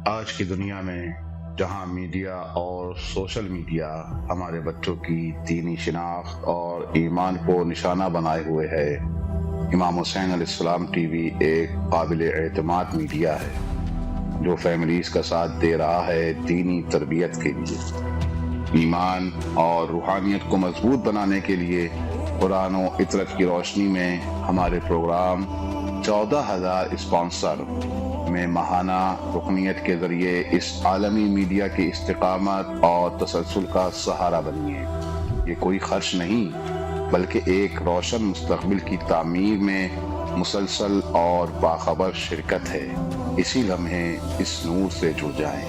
آج کی دنیا میں جہاں میڈیا اور سوشل میڈیا ہمارے بچوں کی دینی شناخت اور ایمان کو نشانہ بنائے ہوئے ہے، امام حسین علیہ السلام ٹی وی ایک قابل اعتماد میڈیا ہے جو فیملیز کا ساتھ دے رہا ہے دینی تربیت کے لیے، ایمان اور روحانیت کو مضبوط بنانے کے لیے۔ قرآن و عطرت کی روشنی میں ہمارے پروگرام 14,000 اسپانسر میں ماہانہ رکنیت کے ذریعے اس عالمی میڈیا کی استقامت اور تسلسل کا سہارا بنیے۔ یہ کوئی خرچ نہیں بلکہ ایک روشن مستقبل کی تعمیر میں مسلسل اور باخبر شرکت ہے۔ اسی لمحے اس نور سے جڑ جائیں۔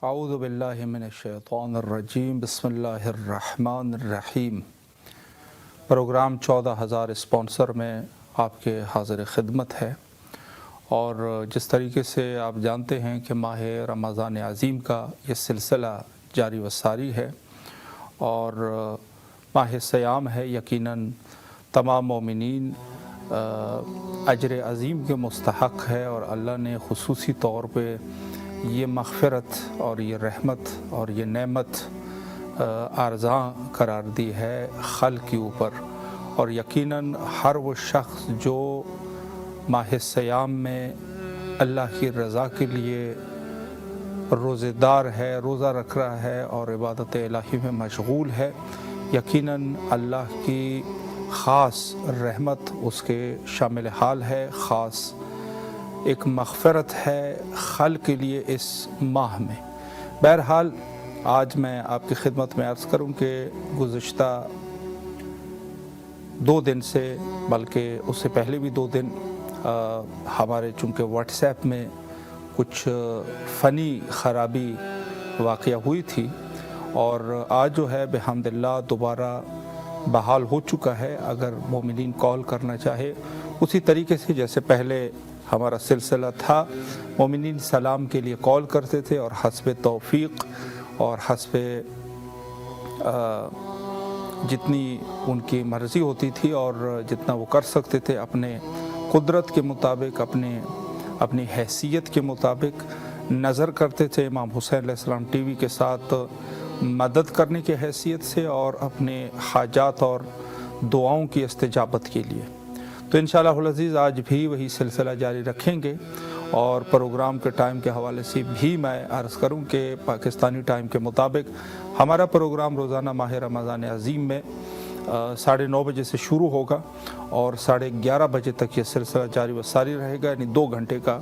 اعوذ باللہ من الشیطان الرجیم، بسم اللہ الرحمن الرحیم۔ پروگرام 14,000 اسپانسر میں آپ کے حاضر خدمت ہے، اور جس طریقے سے آپ جانتے ہیں کہ ماہ رمضان عظیم کا یہ سلسلہ جاری و ساری ہے، اور ماہ صیام ہے۔ یقیناً تمام مومنین اجر عظیم کے مستحق ہے، اور اللہ نے خصوصی طور پہ یہ مغفرت اور یہ رحمت اور یہ نعمت ارزاں قرار دی ہے خلق کے اوپر۔ اور یقیناً ہر وہ شخص جو ماہ صیام میں اللہ کی رضا کے لیے روزے دار ہے، روزہ رکھ رہا ہے اور عبادت الہی میں مشغول ہے، یقیناً اللہ کی خاص رحمت اس کے شامل حال ہے، خاص ایک مغفرت ہے خلق کے لیے اس ماہ میں۔ بہرحال آج میں آپ کی خدمت میں عرض کروں کہ گزشتہ 2 دن سے، بلکہ اس سے پہلے بھی 2 دن ہمارے چونکہ واٹس ایپ میں کچھ فنی خرابی واقعہ ہوئی تھی، اور آج جو ہے بحمد اللہ دوبارہ بحال ہو چکا ہے۔ اگر مومنین کال کرنا چاہے اسی طریقے سے جیسے پہلے ہمارا سلسلہ تھا، مومنین سلام کے لیے کال کرتے تھے اور حسب توفیق اور حسب جتنی ان کی مرضی ہوتی تھی اور جتنا وہ کر سکتے تھے اپنے قدرت کے مطابق، اپنی حیثیت کے مطابق نظر کرتے تھے امام حسین علیہ السلام ٹی وی کے ساتھ مدد کرنے کی حیثیت سے اور اپنے حاجات اور دعاؤں کی استجابت کے لیے۔ تو انشاءاللہ العزیز آج بھی وہی سلسلہ جاری رکھیں گے، اور پروگرام کے ٹائم کے حوالے سے بھی میں عرض کروں کہ پاکستانی ٹائم کے مطابق ہمارا پروگرام روزانہ ماہ رمضان عظیم میں 9:30 بجے سے شروع ہوگا اور 11:30 بجے تک یہ سلسلہ جاری و ساری رہے گا، یعنی 2 گھنٹے کا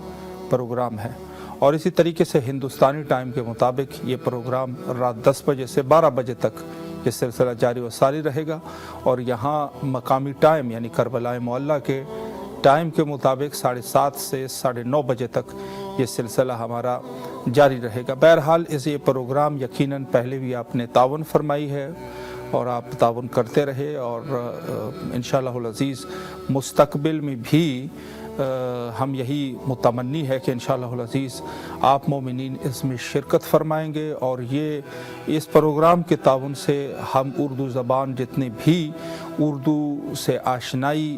پروگرام ہے۔ اور اسی طریقے سے ہندوستانی ٹائم کے مطابق یہ پروگرام رات 10 بجے سے 12 بجے تک یہ سلسلہ جاری و ساری رہے گا، اور یہاں مقامی ٹائم یعنی کربلا معلیٰ کے ٹائم کے مطابق 7:30 سے 9:30 بجے تک یہ سلسلہ ہمارا جاری رہے گا۔ بہرحال یہ پروگرام یقیناً پہلے بھی آپ نے تعاون فرمائی ہے اور آپ تعاون کرتے رہے، اور انشاءاللہ العزیز مستقبل میں بھی ہم یہی متمنی ہے کہ انشاءاللہ العزیز آپ مومنین اس میں شرکت فرمائیں گے، اور اس پروگرام کے تعاون سے ہم اردو زبان جتنے بھی اردو سے آشنائی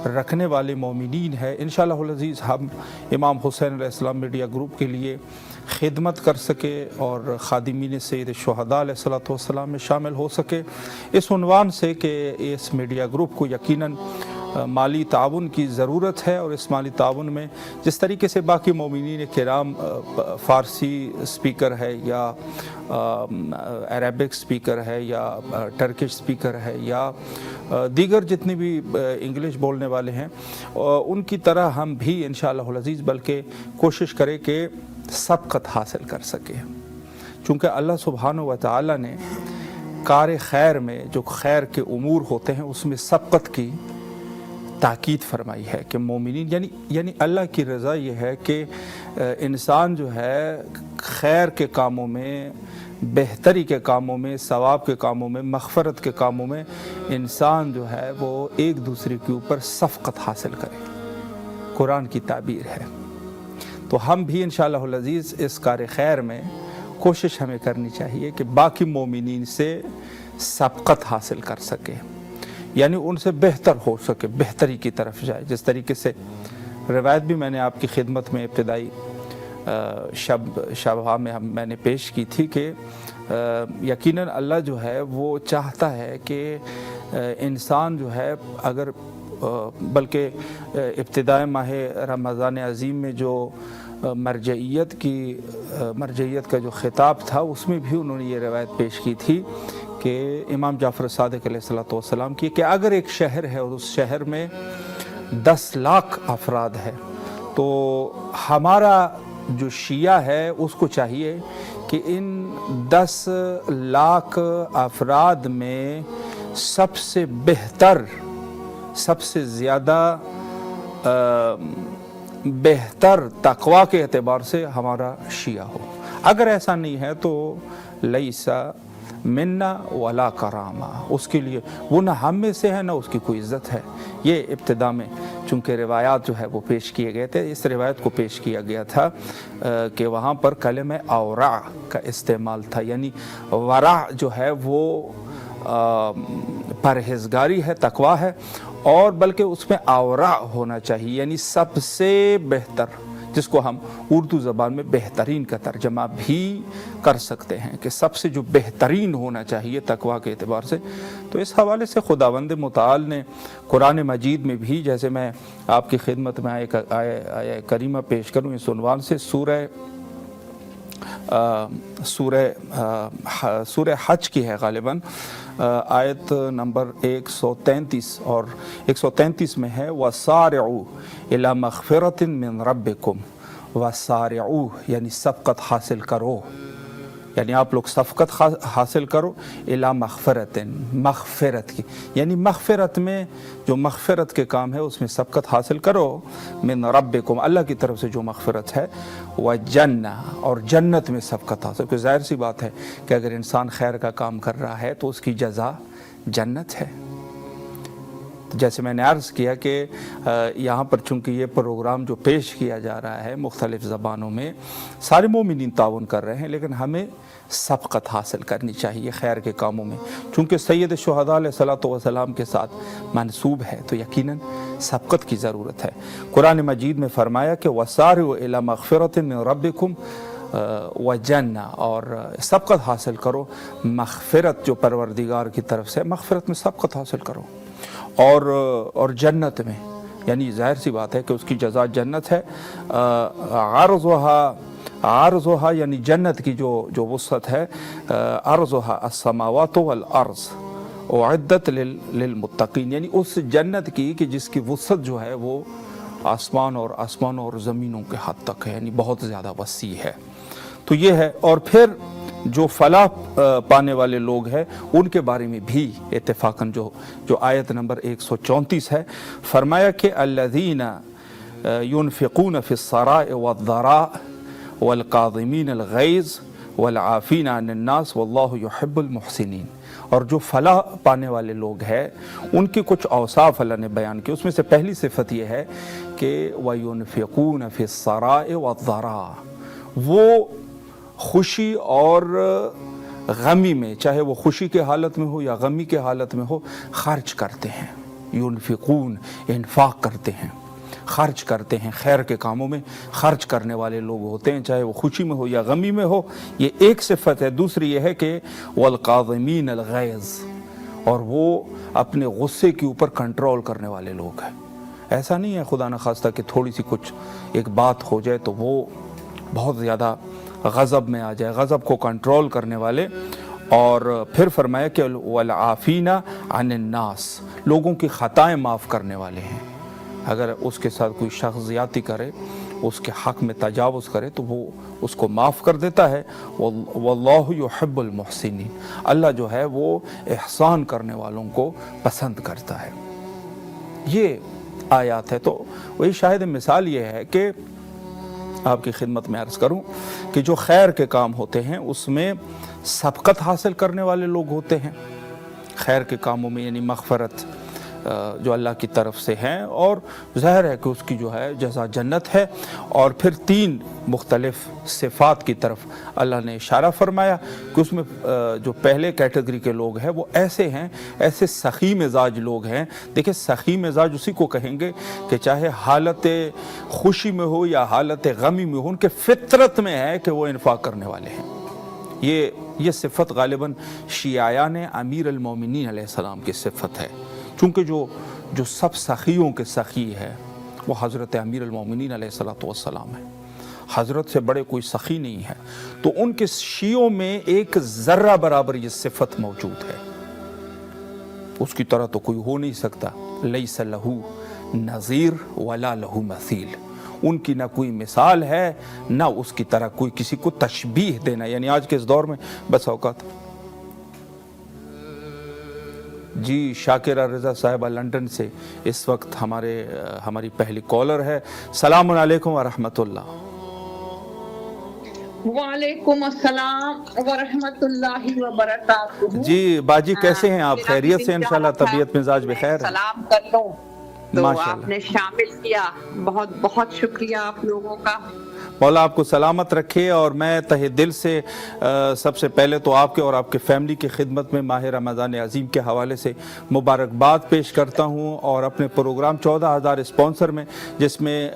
رکھنے والے مومنین ہیں، انشاءاللہ العزیز ہم امام حسین علیہ السلام میڈیا گروپ کے لیے خدمت کر سکے اور خادمین سید الشہداء علیہ السلام میں شامل ہو سکے، اس عنوان سے کہ اس میڈیا گروپ کو یقیناً مالی تعاون کی ضرورت ہے، اور اس مالی تعاون میں جس طریقے سے باقی مومنین کرام فارسی سپیکر ہے یا عربک سپیکر ہے یا ٹرکش سپیکر ہے یا دیگر جتنے بھی انگلش بولنے والے ہیں، ان کی طرح ہم بھی انشاءاللہ العزیز بلکہ کوشش کریں کہ سبقت حاصل کر سکے، چونکہ اللہ سبحانہ و تعالی نے کار خیر میں جو خیر کے امور ہوتے ہیں اس میں سبقت کی تاکید فرمائی ہے کہ مومنین یعنی اللہ کی رضا یہ ہے کہ انسان جو ہے خیر کے کاموں میں، بہتری کے کاموں میں، ثواب کے کاموں میں، مغفرت کے کاموں میں انسان جو ہے وہ ایک دوسرے کے اوپر شفقت حاصل کرے، قرآن کی تعبیر ہے۔ تو ہم بھی انشاءاللہ العزیز اس کار خیر میں کوشش ہمیں کرنی چاہیے کہ باقی مومنین سے سبقت حاصل کر سکے، یعنی ان سے بہتر ہو سکے، بہتری کی طرف جائے. جس طریقے سے روایت بھی میں نے آپ کی خدمت میں ابتدائی شبہ میں نے پیش کی تھی کہ یقیناً اللہ جو ہے وہ چاہتا ہے کہ انسان جو ہے اگر بلکہ ابتدائی ماہ رمضان عظیم میں جو مرجعیت کا جو خطاب تھا اس میں بھی انہوں نے یہ روایت پیش کی تھی کہ امام جعفر صادق علیہ الصلوۃ والسلام کی کہ اگر ایک شہر ہے اور اس شہر میں 10 لاکھ افراد ہے تو ہمارا جو شیعہ ہے اس کو چاہیے کہ ان 10 لاکھ افراد میں سب سے بہتر، سب سے زیادہ بہتر تقوی کے اعتبار سے ہمارا شیعہ ہو. اگر ایسا نہیں ہے تو لیسا منا ولا کرامہ، اس کے لیے وہ نہ ہم میں سے ہے نہ اس کی کوئی عزت ہے. یہ ابتدا میں چونکہ روایات جو ہے وہ پیش کیے گئے تھے، اس روایت کو پیش کیا گیا تھا کہ وہاں پر کلمہ اورع کا استعمال تھا، یعنی ورع جو ہے وہ پرہیزگاری ہے، تقوی ہے، اور بلکہ اس میں اورع ہونا چاہیے، یعنی سب سے بہتر، جس کو ہم اردو زبان میں بہترین کا ترجمہ بھی کر سکتے ہیں کہ سب سے جو بہترین ہونا چاہیے تقوی کے اعتبار سے. تو اس حوالے سے خداوند متعال نے قرآن مجید میں بھی، جیسے میں آپ کی خدمت میں آیہ کریمہ پیش کروں اس عنوان سے، سورہ حج کی ہے غالباً، آیت نمبر 133 اور 133 میں ہے وَسَارِعُوا إِلَى مَغْفِرَةٍ مِّن رَبِّكُمْ، وَسَارِعُوا یعنی سبقت حاصل کرو، یعنی آپ لوگ سبقت حاصل کرو اِلَى مَغْفِرَةٍ، مغفرت کی، یعنی مغفرت میں جو مغفرت کے کام ہے اس میں سبقت حاصل کرو، من ربکم اللہ کی طرف سے جو مغفرت ہے، وجنہ اور جنت میں سبقت حاصل. کہ ظاہر سی بات ہے کہ اگر انسان خیر کا کام کر رہا ہے تو اس کی جزا جنت ہے. جیسے میں نے عرض کیا کہ یہاں پر چونکہ یہ پروگرام جو پیش کیا جا رہا ہے مختلف زبانوں میں، سارے مومنین تعاون کر رہے ہیں، لیکن ہمیں سبقت حاصل کرنی چاہیے خیر کے کاموں میں. چونکہ سید الشہداء علیہ الصلوۃ والسلام کے ساتھ منسوب ہے تو یقیناً سبقت کی ضرورت ہے. قرآن مجید میں فرمایا کہ وَسَارِعُوا إِلَى مَغْفِرَةٍ مِّن رَبِّكُمْ وَجَنَّةٍ، اور سبقت حاصل کرو مغفرت جو پروردگار کی طرف سے، مغفرت میں سبقت حاصل کرو، اور جنت میں، یعنی ظاہر سی بات ہے کہ اس کی جزا جنت ہے. عرضها یعنی جنت کی جو وسعت ہے، عرضها السماوات والارض اعدت للمتقین، یعنی اس جنت کی کہ جس کی وسعت جو ہے وہ آسمان اور زمینوں کے حد تک ہے، یعنی بہت زیادہ وسیع ہے. تو یہ ہے. اور پھر جو فلاح پانے والے لوگ ہیں ان کے بارے میں بھی اتفاقاً جو آیت نمبر 134 ہے، فرمایا کہ الذین ينفقون فی السراء والضراء والقاظمین الغیظ والعافین عن الناس واللہ یحب المحسنین. اور جو فلاح پانے والے لوگ ہیں ان کی کچھ اوصاف اللہ نے بیان کی. اس میں سے پہلی صفت یہ ہے کہ وَيُنْفِقُونَ فِي السَّرَاءِ وَالضَّرَاءِ، وہ خوشی اور غمی میں، چاہے وہ خوشی کے حالت میں ہو یا غمی کے حالت میں ہو، خرچ کرتے ہیں. ينفقون انفاق کرتے ہیں، خرچ کرتے ہیں، خیر کے کاموں میں خرچ کرنے والے لوگ ہوتے ہیں، چاہے وہ خوشی میں ہو یا غمی میں ہو. یہ ایک صفت ہے. دوسری یہ ہے کہ والقاظمین الغیظ، اور وہ اپنے غصے کے اوپر کنٹرول کرنے والے لوگ ہیں. ایسا نہیں ہے خدا نخواستہ کہ تھوڑی سی کچھ ایک بات ہو جائے تو وہ بہت زیادہ غضب میں آ جائے، غضب کو کنٹرول کرنے والے. اور پھر فرمایا کہ والعافین عن الناس، لوگوں کی خطائیں معاف کرنے والے ہیں. اگر اس کے ساتھ کوئی شخص زیادتی کرے، اس کے حق میں تجاوز کرے تو وہ اس کو معاف کر دیتا ہے. واللہ یحب المحسنین، اللہ جو ہے وہ احسان کرنے والوں کو پسند کرتا ہے. یہ آیات ہے. تو وہی شاہد مثال یہ ہے کہ آپ کی خدمت میں عرض کروں کہ جو خیر کے کام ہوتے ہیں اس میں سبقت حاصل کرنے والے لوگ ہوتے ہیں خیر کے کاموں میں، یعنی مغفرت، جو اللہ کی طرف سے ہیں، اور ظاہر ہے کہ اس کی جو ہے جزا جنت ہے۔ اور پھر 3 مختلف صفات کی طرف اللہ نے اشارہ فرمایا کہ اس میں جو پہلے کیٹیگری کے لوگ ہیں وہ ایسے ہیں، ایسے سخی مزاج لوگ ہیں۔ دیکھیں سخی مزاج اسی کو کہیں گے کہ چاہے حالت خوشی میں ہو یا حالت غمی میں ہو، ان کے فطرت میں ہے کہ وہ انفاق کرنے والے ہیں۔ یہ صفت غالباً شیعیان امیر المومنین علیہ السلام کی صفت ہے، چونکہ جو سب سخیوں کے سخی ہے وہ حضرت امیر المومنین علیہ السلام ہے۔ حضرت سے بڑے کوئی سخی نہیں ہے، تو ان کے شیعوں میں ایک ذرہ برابر یہ صفت موجود ہے۔ اس کی طرح تو کوئی ہو نہیں سکتا، لیس لہو نظیر ولا لہو مثیل، ان کی نہ کوئی مثال ہے نہ اس کی طرح کوئی کسی کو تشبیہ دینا، یعنی آج کے اس دور میں بس اوقات۔ جی شاکرہ رضا صاحبہ لنڈن سے اس وقت ہماری پہلی کالر ہے۔ السلام علیکم ورحمۃ اللہ۔ وعلیکم السلام ورحمۃ اللہ وبرکاتہ۔ جی باجی کیسے ہیں آپ؟ خیریت سے انشاءاللہ؟ طبیعت مزاج بخیر ہے؟ سلام کر لوں تو ماشاءاللہ آپ نے شامل کیا، بہت بہت شکریہ آپ لوگوں کا۔ مولا آپ کو سلامت رکھے، اور میں تہہ دل سے سب سے پہلے تو آپ کے اور آپ کے فیملی کی خدمت میں ماہ رمضان عظیم کے حوالے سے مبارکباد پیش کرتا ہوں، اور اپنے پروگرام 14,000 اسپانسر میں، جس میں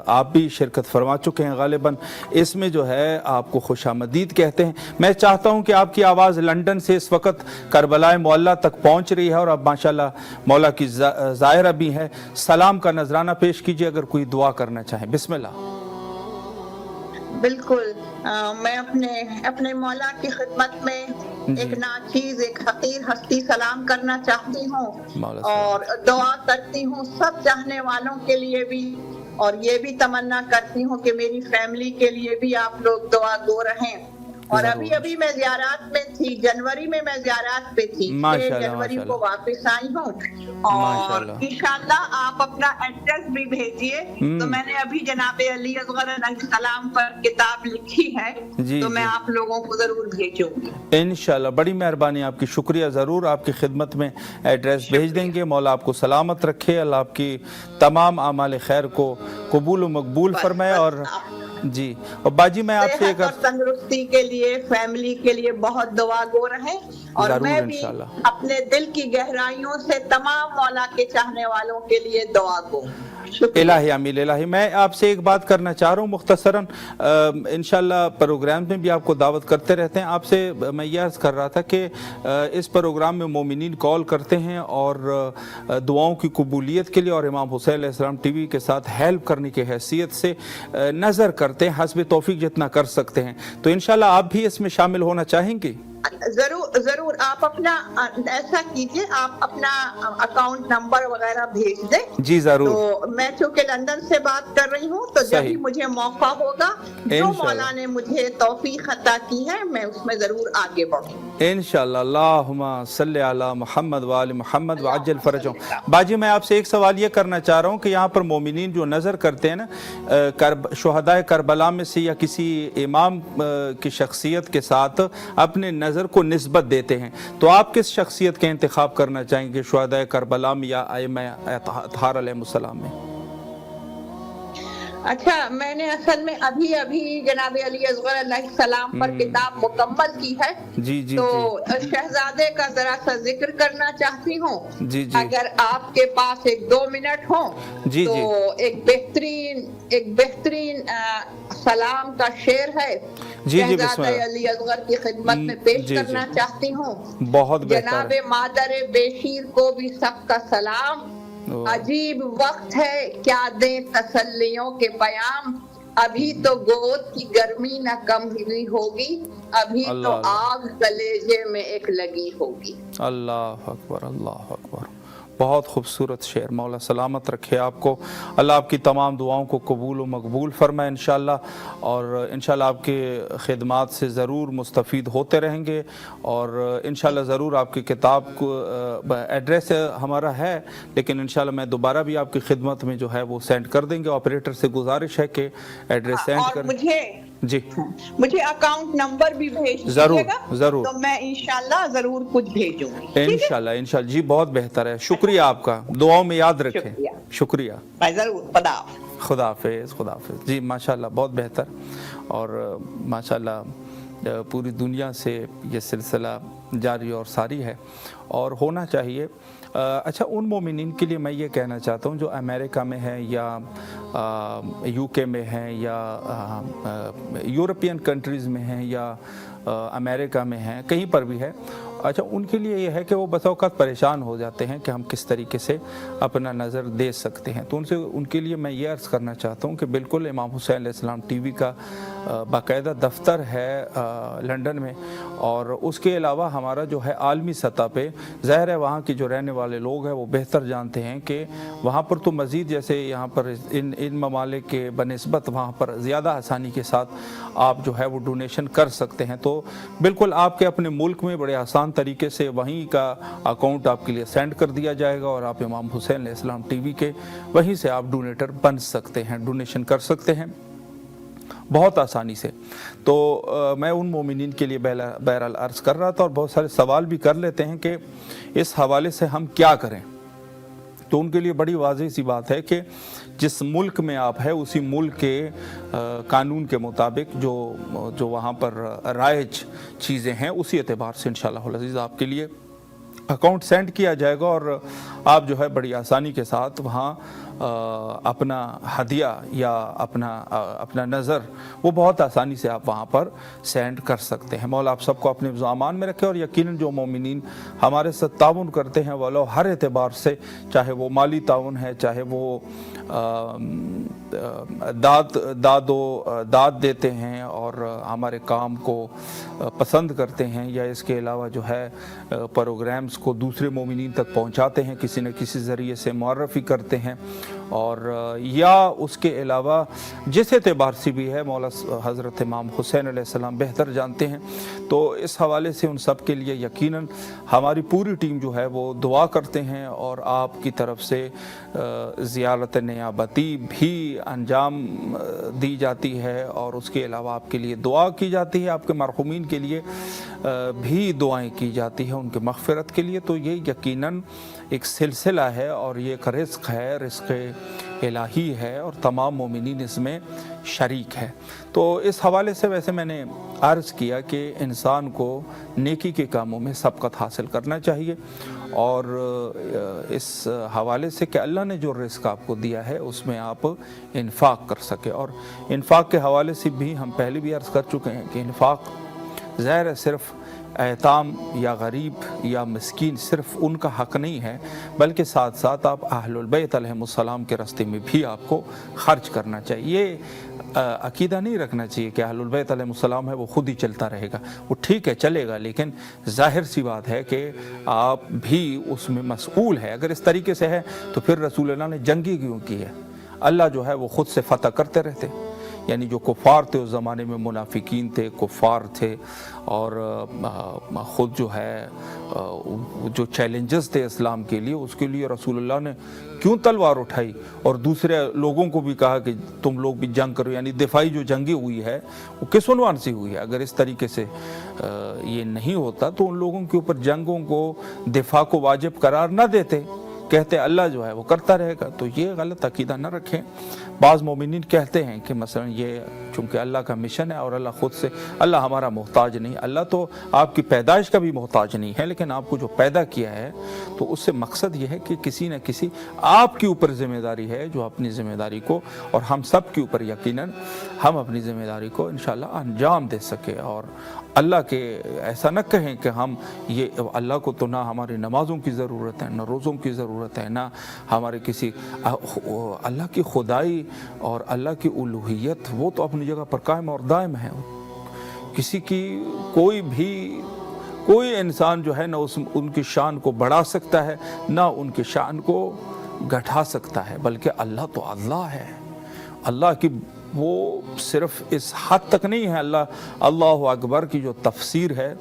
آپ بھی شرکت فرما چکے ہیں غالباً، اس میں جو ہے آپ کو خوش آمدید کہتے ہیں۔ میں چاہتا ہوں کہ آپ کی آواز لنڈن سے اس وقت کربلائے معلیٰ تک پہنچ رہی ہے، اور اب ماشاءاللہ مولا کی زائرہ بھی ہے، سلام کا نذرانہ پیش کیجئے اگر کوئی دعا کرنا چاہیں۔ بسم اللہ۔ بالکل، میں اپنے مولا کی خدمت میں ایک ناچیز، ایک حقیر ہستی سلام کرنا چاہتی ہوں، اور دعا کرتی ہوں سب چاہنے والوں کے لیے بھی، اور یہ بھی تمنا کرتی ہوں کہ میری فیملی کے لیے بھی آپ لوگ دعا گو رہیں۔ اور ابھی میں زیارات میں تھی، جنوری میں زیارات پہ تھی، 6 جنوری کو واپس آئی ہوں، اور انشاءاللہ آپ اپنا ایڈریس بھی بھیجیے۔ تو میں نے ابھی جناب علی اصغر علیہ السلام پر کتاب لکھی ہے، تو میں آپ لوگوں کو ضرور بھیجوں گی انشاءاللہ۔ بڑی مہربانی آپ کی، شکریہ، ضرور آپ کی خدمت میں ایڈریس بھیج دیں گے۔ مولا آپ کو سلامت رکھے، اللہ آپ کی تمام اعمال خیر کو قبول و مقبول فرمائے۔ اور جی، اور باجی میں آپ سے ایک تندرستی کے لیے، فیملی کے لیے بہت دعا گو رہیں، اور میں بھی اپنے دل کی گہرائیوں سے تمام مولا کے چاہنے والوں کے لیے دعا گو۔ الہی عمیل الہی۔ میں آپ سے ایک بات کرنا چاہ رہا ہوں مختصراً، انشاءاللہ پروگرام میں بھی آپ کو دعوت کرتے رہتے ہیں۔ آپ سے میں یہ عرض کر رہا تھا کہ اس پروگرام میں مومنین کال کرتے ہیں اور دعاؤں کی قبولیت کے لیے اور امام حسین علیہ السلام ٹی وی کے ساتھ ہیلپ کرنے کی حیثیت سے نظر کرتے ہیں، حسب توفیق جتنا کر سکتے ہیں، تو انشاءاللہ آپ بھی اس میں شامل ہونا چاہیں گے؟ ضرور، آپ اپنا ایسا کیجئے، آپ اپنا اکاؤنٹ نمبر وغیرہ بھیج دیں۔ جی ضرور۔ تو میں چونکہ لندن سے بات کر رہی ہوں، تو جب بھی مجھے موقع ہوگا، جو مولا نے مجھے توفیق عطا کی ہے، میں اس میں ضرور آگے بڑھوں انشاءاللہ۔ اللہم صلی علی محمد وآل محمد وعجل فرجہم۔ باجی میں آپ سے ایک سوال یہ کرنا چاہ رہا ہوں کہ یہاں پر مومنین جو نظر کرتے ہیں نا شہداء کربلا میں سے یا کسی امام کی شخصیت کے ساتھ اپنے نظر کو نسبت دیتے ہیں، تو آپ کس شخصیت کے انتخاب کرنا چاہیں گے، شہداء کربلا میں یا ائمہ اطہار علیہ السلام میں؟ اچھا، میں نے اصل میں ابھی جناب علی اصغر علیہ السلام پر کتاب مکمل کی ہے، تو شہزادے کا ذرا سا ذکر کرنا چاہتی ہوں، اگر آپ کے پاس 1-2 منٹ ہوں تو ایک بہترین سلام کا شعر ہے، شہزادہ علی اصغر کی خدمت میں پیش کرنا چاہتی ہوں۔ بہت جناب مادر بشیر کو بھی سب کا سلام، عجیب وقت ہے کیا دیں تسلیوں کے پیام، ابھی تو گود کی گرمی نہ کم ہوئی ہوگی، ابھی تو آگ کلیجے میں ایک لگی ہوگی۔ اللہ اکبر، اللہ اکبر، بہت خوبصورت شعر۔ مولا سلامت رکھے آپ کو، اللہ آپ کی تمام دعاؤں کو قبول و مقبول فرمائے انشاءاللہ، اور انشاءاللہ آپ کے خدمات سے ضرور مستفید ہوتے رہیں گے، اور انشاءاللہ ضرور آپ کی کتاب کو ایڈریس ہمارا ہے، لیکن انشاءاللہ میں دوبارہ بھی آپ کی خدمت میں جو ہے وہ سینڈ کر دیں گے۔ آپریٹر سے گزارش ہے کہ ایڈریس سینڈ کریں۔ جی مجھے اکاؤنٹ نمبر بھی بھیج دیجیے گا ضرور تو میں انشاءاللہ ضرور کچھ بھیجوں گی. انشاءاللہ جی بہت بہتر ہے. شکریہ آپ کا, دعاؤں میں یاد رکھیں. شکریہ. میں ضرور. خدا حافظ. جی ماشاءاللہ بہت بہتر. اور ماشاءاللہ پوری دنیا سے یہ سلسلہ جاری اور ساری ہے اور ہونا چاہیے. اچھا, ان مومنین کے لیے میں یہ کہنا چاہتا ہوں جو امریکہ میں ہیں یا یو کے میں ہیں یا یورپین کنٹریز میں ہیں یا امریکہ میں ہیں, کہیں پر بھی ہے. اچھا, ان کے لیے یہ ہے کہ وہ بسا اوقات پریشان ہو جاتے ہیں کہ ہم کس طریقے سے اپنا نظر دے سکتے ہیں. تو ان کے لیے میں یہ عرض کرنا چاہتا ہوں کہ بالکل امام حسین علیہ السلام ٹی وی کا باقاعدہ دفتر ہے لنڈن میں, اور اس کے علاوہ ہمارا جو ہے عالمی سطح پہ ظاہر ہے وہاں کے جو رہنے والے لوگ ہیں وہ بہتر جانتے ہیں کہ وہاں پر تو مزید جیسے یہاں پر ان ممالک کے بنسبت وہاں پر زیادہ آسانی کے ساتھ آپ جو ہے وہ ڈونیشن کر سکتے ہیں. تو بالکل آپ کے اپنے ملک میں بڑے آسان طریقے سے وہیں کا اکاؤنٹ آپ کے لیے سینڈ کر دیا جائے گا اور آپ امام حسین علیہ السلام ٹی وی کے وہیں سے آپ ڈونیٹر بن سکتے ہیں, ڈونیشن کر سکتے ہیں بہت آسانی سے. تو میں ان مومنین کے لیے بہرحال عرض کر رہا تھا اور بہت سارے سوال بھی کر لیتے ہیں کہ اس حوالے سے ہم کیا کریں. تو ان کے لیے بڑی واضح سی بات ہے کہ جس ملک میں آپ ہے اسی ملک کے قانون کے مطابق جو وہاں پر رائج چیزیں ہیں اسی اعتبار سے انشاءاللہ العزیز آپ کے لیے اکاؤنٹ سینڈ کیا جائے گا اور آپ جو ہے بڑی آسانی کے ساتھ وہاں اپنا ہدیہ یا اپنا نظر وہ بہت آسانی سے آپ وہاں پر سینڈ کر سکتے ہیں. مولا آپ سب کو اپنے امان میں رکھے اور یقیناً جو مومنین ہمارے ساتھ تعاون کرتے ہیں وہ ہر اعتبار سے, چاہے وہ مالی تعاون ہے, چاہے وہ داد دیتے ہیں اور ہمارے کام کو پسند کرتے ہیں, یا اس کے علاوہ جو ہے پروگرامز کو دوسرے مومنین تک پہنچاتے ہیں, کسی نہ کسی ذریعے سے معرفی کرتے ہیں, اور یا اس کے علاوہ جس اعتبار سے بھی ہے مولا حضرت امام حسین علیہ السلام بہتر جانتے ہیں. تو اس حوالے سے ان سب کے لیے یقیناً ہماری پوری ٹیم جو ہے وہ دعا کرتے ہیں اور آپ کی طرف سے زیارت نیابتی بھی انجام دی جاتی ہے اور اس کے علاوہ آپ کے لیے دعا کی جاتی ہے, آپ کے مرحومین کے لیے بھی دعائیں کی جاتی ہیں ان کے مغفرت کے لیے. تو یہ یقیناً ایک سلسلہ ہے اور یہ ایک رزق ہے, رزق الہی ہے اور تمام مومنین اس میں شریک ہے. تو اس حوالے سے ویسے میں نے عرض کیا کہ انسان کو نیکی کے کاموں میں سبقت حاصل کرنا چاہیے اور اس حوالے سے کہ اللہ نے جو رزق آپ کو دیا ہے اس میں آپ انفاق کر سکے. اور انفاق کے حوالے سے بھی ہم پہلے بھی عرض کر چکے ہیں کہ انفاق ظاہر ہے صرف ایتام یا غریب یا مسکین صرف ان کا حق نہیں ہے, بلکہ ساتھ ساتھ آپ اہل البیت علیہ السلام کے راستے میں بھی آپ کو خرچ کرنا چاہیے. یہ عقیدہ نہیں رکھنا چاہیے کہ اہل البیت علیہ السلام ہے وہ خود ہی چلتا رہے گا, وہ ٹھیک ہے چلے گا, لیکن ظاہر سی بات ہے کہ آپ بھی اس میں مسئول ہے. اگر اس طریقے سے ہے تو پھر رسول اللہ نے جنگی کیوں کی ہے؟ اللہ جو ہے وہ خود سے فتح کرتے رہتے. یعنی جو کفار تھے اس زمانے میں منافقین تھے, کفار تھے, اور خود جو ہے جو چیلنجز تھے اسلام کے لیے اس کے لیے رسول اللہ نے کیوں تلوار اٹھائی اور دوسرے لوگوں کو بھی کہا کہ تم لوگ بھی جنگ کرو. یعنی دفاعی جو جنگی ہوئی ہے وہ کس عنوان سے ہوئی ہے؟ اگر اس طریقے سے یہ نہیں ہوتا تو ان لوگوں کے اوپر جنگوں کو دفاع کو واجب قرار نہ دیتے, کہتے اللہ جو ہے وہ کرتا رہے گا. تو یہ غلط عقیدہ نہ رکھیں. بعض مومنین کہتے ہیں کہ مثلا یہ چونکہ اللہ کا مشن ہے اور اللہ خود سے, اللہ ہمارا محتاج نہیں, اللہ تو آپ کی پیدائش کا بھی محتاج نہیں ہے, لیکن آپ کو جو پیدا کیا ہے تو اس سے مقصد یہ ہے کہ کسی نہ کسی آپ کے اوپر ذمہ داری ہے جو اپنی ذمہ داری کو, اور ہم سب کے اوپر یقیناً ہم اپنی ذمہ داری کو انشاءاللہ انجام دے سکے. اور اللہ کے ایسا نہ کہیں کہ ہم یہ اللہ کو تو نہ ہماری نمازوں کی ضرورت ہے, نہ روزوں کی ضرورت ہے, نہ ہمارے کسی اللہ کی خدائی اور اللہ کی الوہیت وہ تو اپنی جگہ پر قائم اور دائم ہے. کسی کی کوئی انسان جو ہے نہ ان کی شان کو بڑھا سکتا ہے نہ ان کی شان کو گھٹا سکتا ہے, بلکہ اللہ تو اللہ ہے. اللہ کی وہ صرف اس حد تک نہیں ہے, اللہ اکبر کی جو تفسیر ہے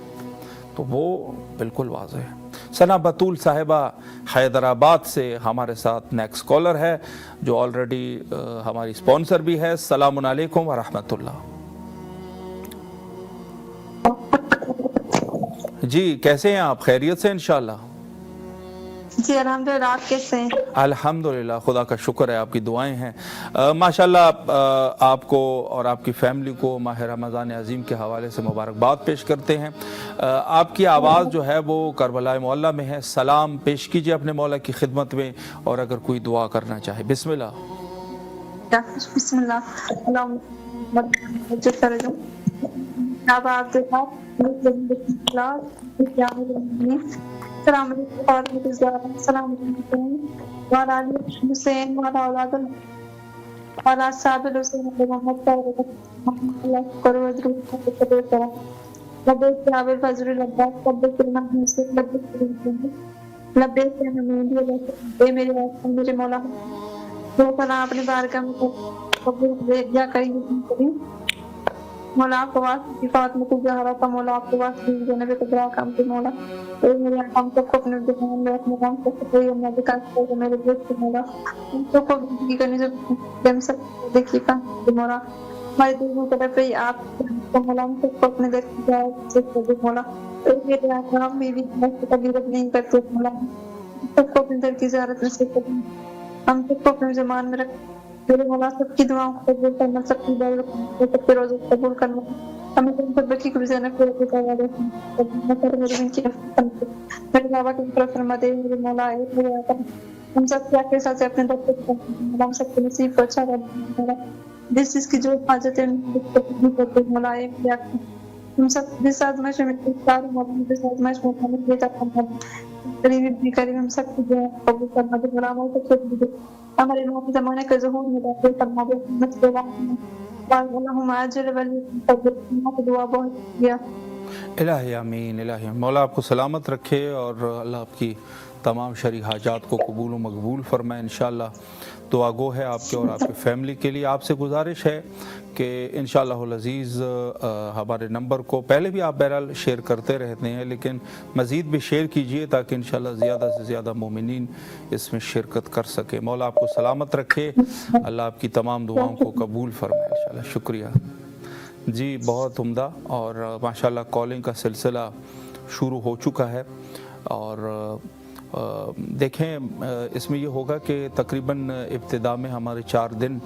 تو وہ بالکل واضح ہے. ثنا بطول صاحبہ حیدرآباد سے ہمارے ساتھ نیکسٹ کالر ہے جو آلریڈی ہماری سپانسر بھی ہے. السلام علیکم ورحمۃ اللہ. جی کیسے ہیں آپ؟ خیریت سے انشاءاللہ؟ جی الحمدللہ، آپ کیسے ہیں؟ الحمدللہ، خدا کا شکر ہے، آپ کی دعائیں ہیں۔ ماشاءاللہ آپ کو اور آپ کی فیملی کو ماہ رمضان عظیم کے حوالے سے مبارکباد پیش کرتے ہیں۔ آپ کی آواز جو ہے وہ کربلا معلیٰ میں ہے۔ سلام پیش کیجئے اپنے مولا کی خدمت میں، اور اگر کوئی دعا کرنا چاہے بسم اللہ۔ بسم اللہ۔ اب آپ السلام علیکم، السلام علیکم وعلیٰ حسین وعلیٰ اولاد وعلیٰ صاحب الحسین محمد اللہ کرو درود کرو لبیک یا بالفضل لبیک لبیک المحمود سے لبیک یا حمید اے میرے مولا وہ فلاں اپنی بارگاہ میں قبول یا کریں مولا آپ کو واسطی فاطمہ کو زہرا کا مولا آپ کو واسطی جنب قدرہ کام کی مولا اے میرے ہم سب کو اپنے دہان میں اپنے کام کو کوئی ہم نبی کا کوئی میرے دوست کی مولا ہم سب کو بھی کرنے سے ہم سب دیکھیے کا مولا ہمارے دل میں طرف ہے آپ کو مولا ہم سب کو اپنے دیکھ جائے سے کوئی مولا اے میرے ہم بھی تغیرت نہیں کرتے مولا سب کو اپنے در کی زیارت میں سے ہم سب کو اپنے زمان میں رکھ میرے مولا سب کی دعاؤں کو قبول کرنا، سب کی دعاؤں سب کے روزے قبول کرنا، ہمیں سب بچی کو بھی زیادہ پورا کروا دے میرے بابا کی طرف فرما دے میرے مولا ہم سب کے آخر ساتھ سے اپنے دفتر ہم سب کے نصیب کو اچھا کر مولا جس چیز کی جو حاجت ہے مولا ہم سب جس آزمائش میں جس آزمائش میں ہمیں بھیجا کرنا قریبی بھی کریم ہم سب کی دعا قبول کرنا دے مولا ہمارے موقع زمانے کے ظہور میں داخل کرنا دے اللہم عاجل ولی دعا بہت کیا الہی آمین۔ الہی مولا آپ کو سلامت رکھے اور اللہ آپ کی تمام شرعی حاجات کو قبول و مقبول فرمائے انشاءاللہ۔ دعا گو ہے آپ کے اور آپ کی فیملی کے لیے۔ آپ سے گزارش ہے کہ انشاءاللہ العزیز ہمارے نمبر کو پہلے بھی آپ بہرحال شیئر کرتے رہتے ہیں، لیکن مزید بھی شیئر کیجئے تاکہ انشاءاللہ زیادہ سے زیادہ مومنین اس میں شرکت کر سکے۔ مولا آپ کو سلامت رکھے، اللہ آپ کی تمام دعاؤں کو قبول فرمائے انشاءاللہ۔ شکریہ جی، بہت عمدہ۔ اور ماشاءاللہ کالنگ کا سلسلہ شروع ہو چکا ہے، اور دیکھیں اس میں یہ ہوگا کہ تقریباً ابتدا میں ہمارے 4 دن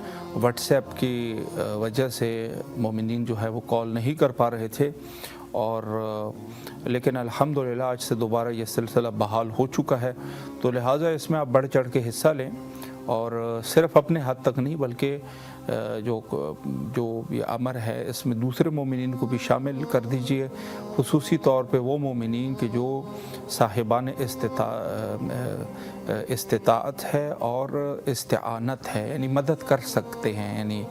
واٹس ایپ کی وجہ سے مومنین جو ہے وہ کال نہیں کر پا رہے تھے، اور لیکن الحمدللہ آج سے دوبارہ یہ سلسلہ بحال ہو چکا ہے، تو لہٰذا اس میں آپ بڑھ چڑھ کے حصہ لیں، اور صرف اپنے حد تک نہیں بلکہ جو یہ امر ہے اس میں دوسرے مومنین کو بھی شامل کر دیجئے، خصوصی طور پہ وہ مومنین کہ جو صاحبان استطاعت ہے اور استعانت ہے، یعنی مدد کر سکتے ہیں، یعنی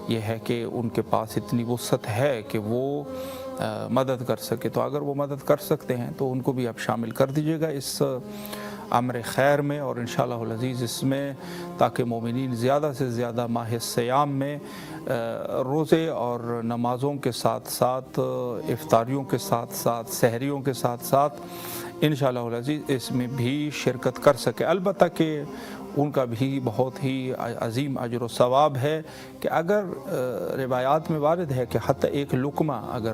یہ ہے کہ ان کے پاس اتنی وسعت ہے کہ وہ مدد کر سکے، تو اگر وہ مدد کر سکتے ہیں تو ان کو بھی آپ شامل کر دیجئے گا اس امر خیر میں، اور انشاءاللہ العزیز اس میں تاکہ مومنین زیادہ سے زیادہ ماہ سیام میں روزے اور نمازوں کے ساتھ ساتھ افطاریوں کے ساتھ ساتھ سحریوں کے ساتھ ساتھ انشاءاللہ العزیز اس میں بھی شرکت کر سکے۔ البتہ کہ ان کا بھی بہت ہی عظیم اجر و ثواب ہے کہ اگر روایات میں وارد ہے کہ حتی ایک لقمہ، اگر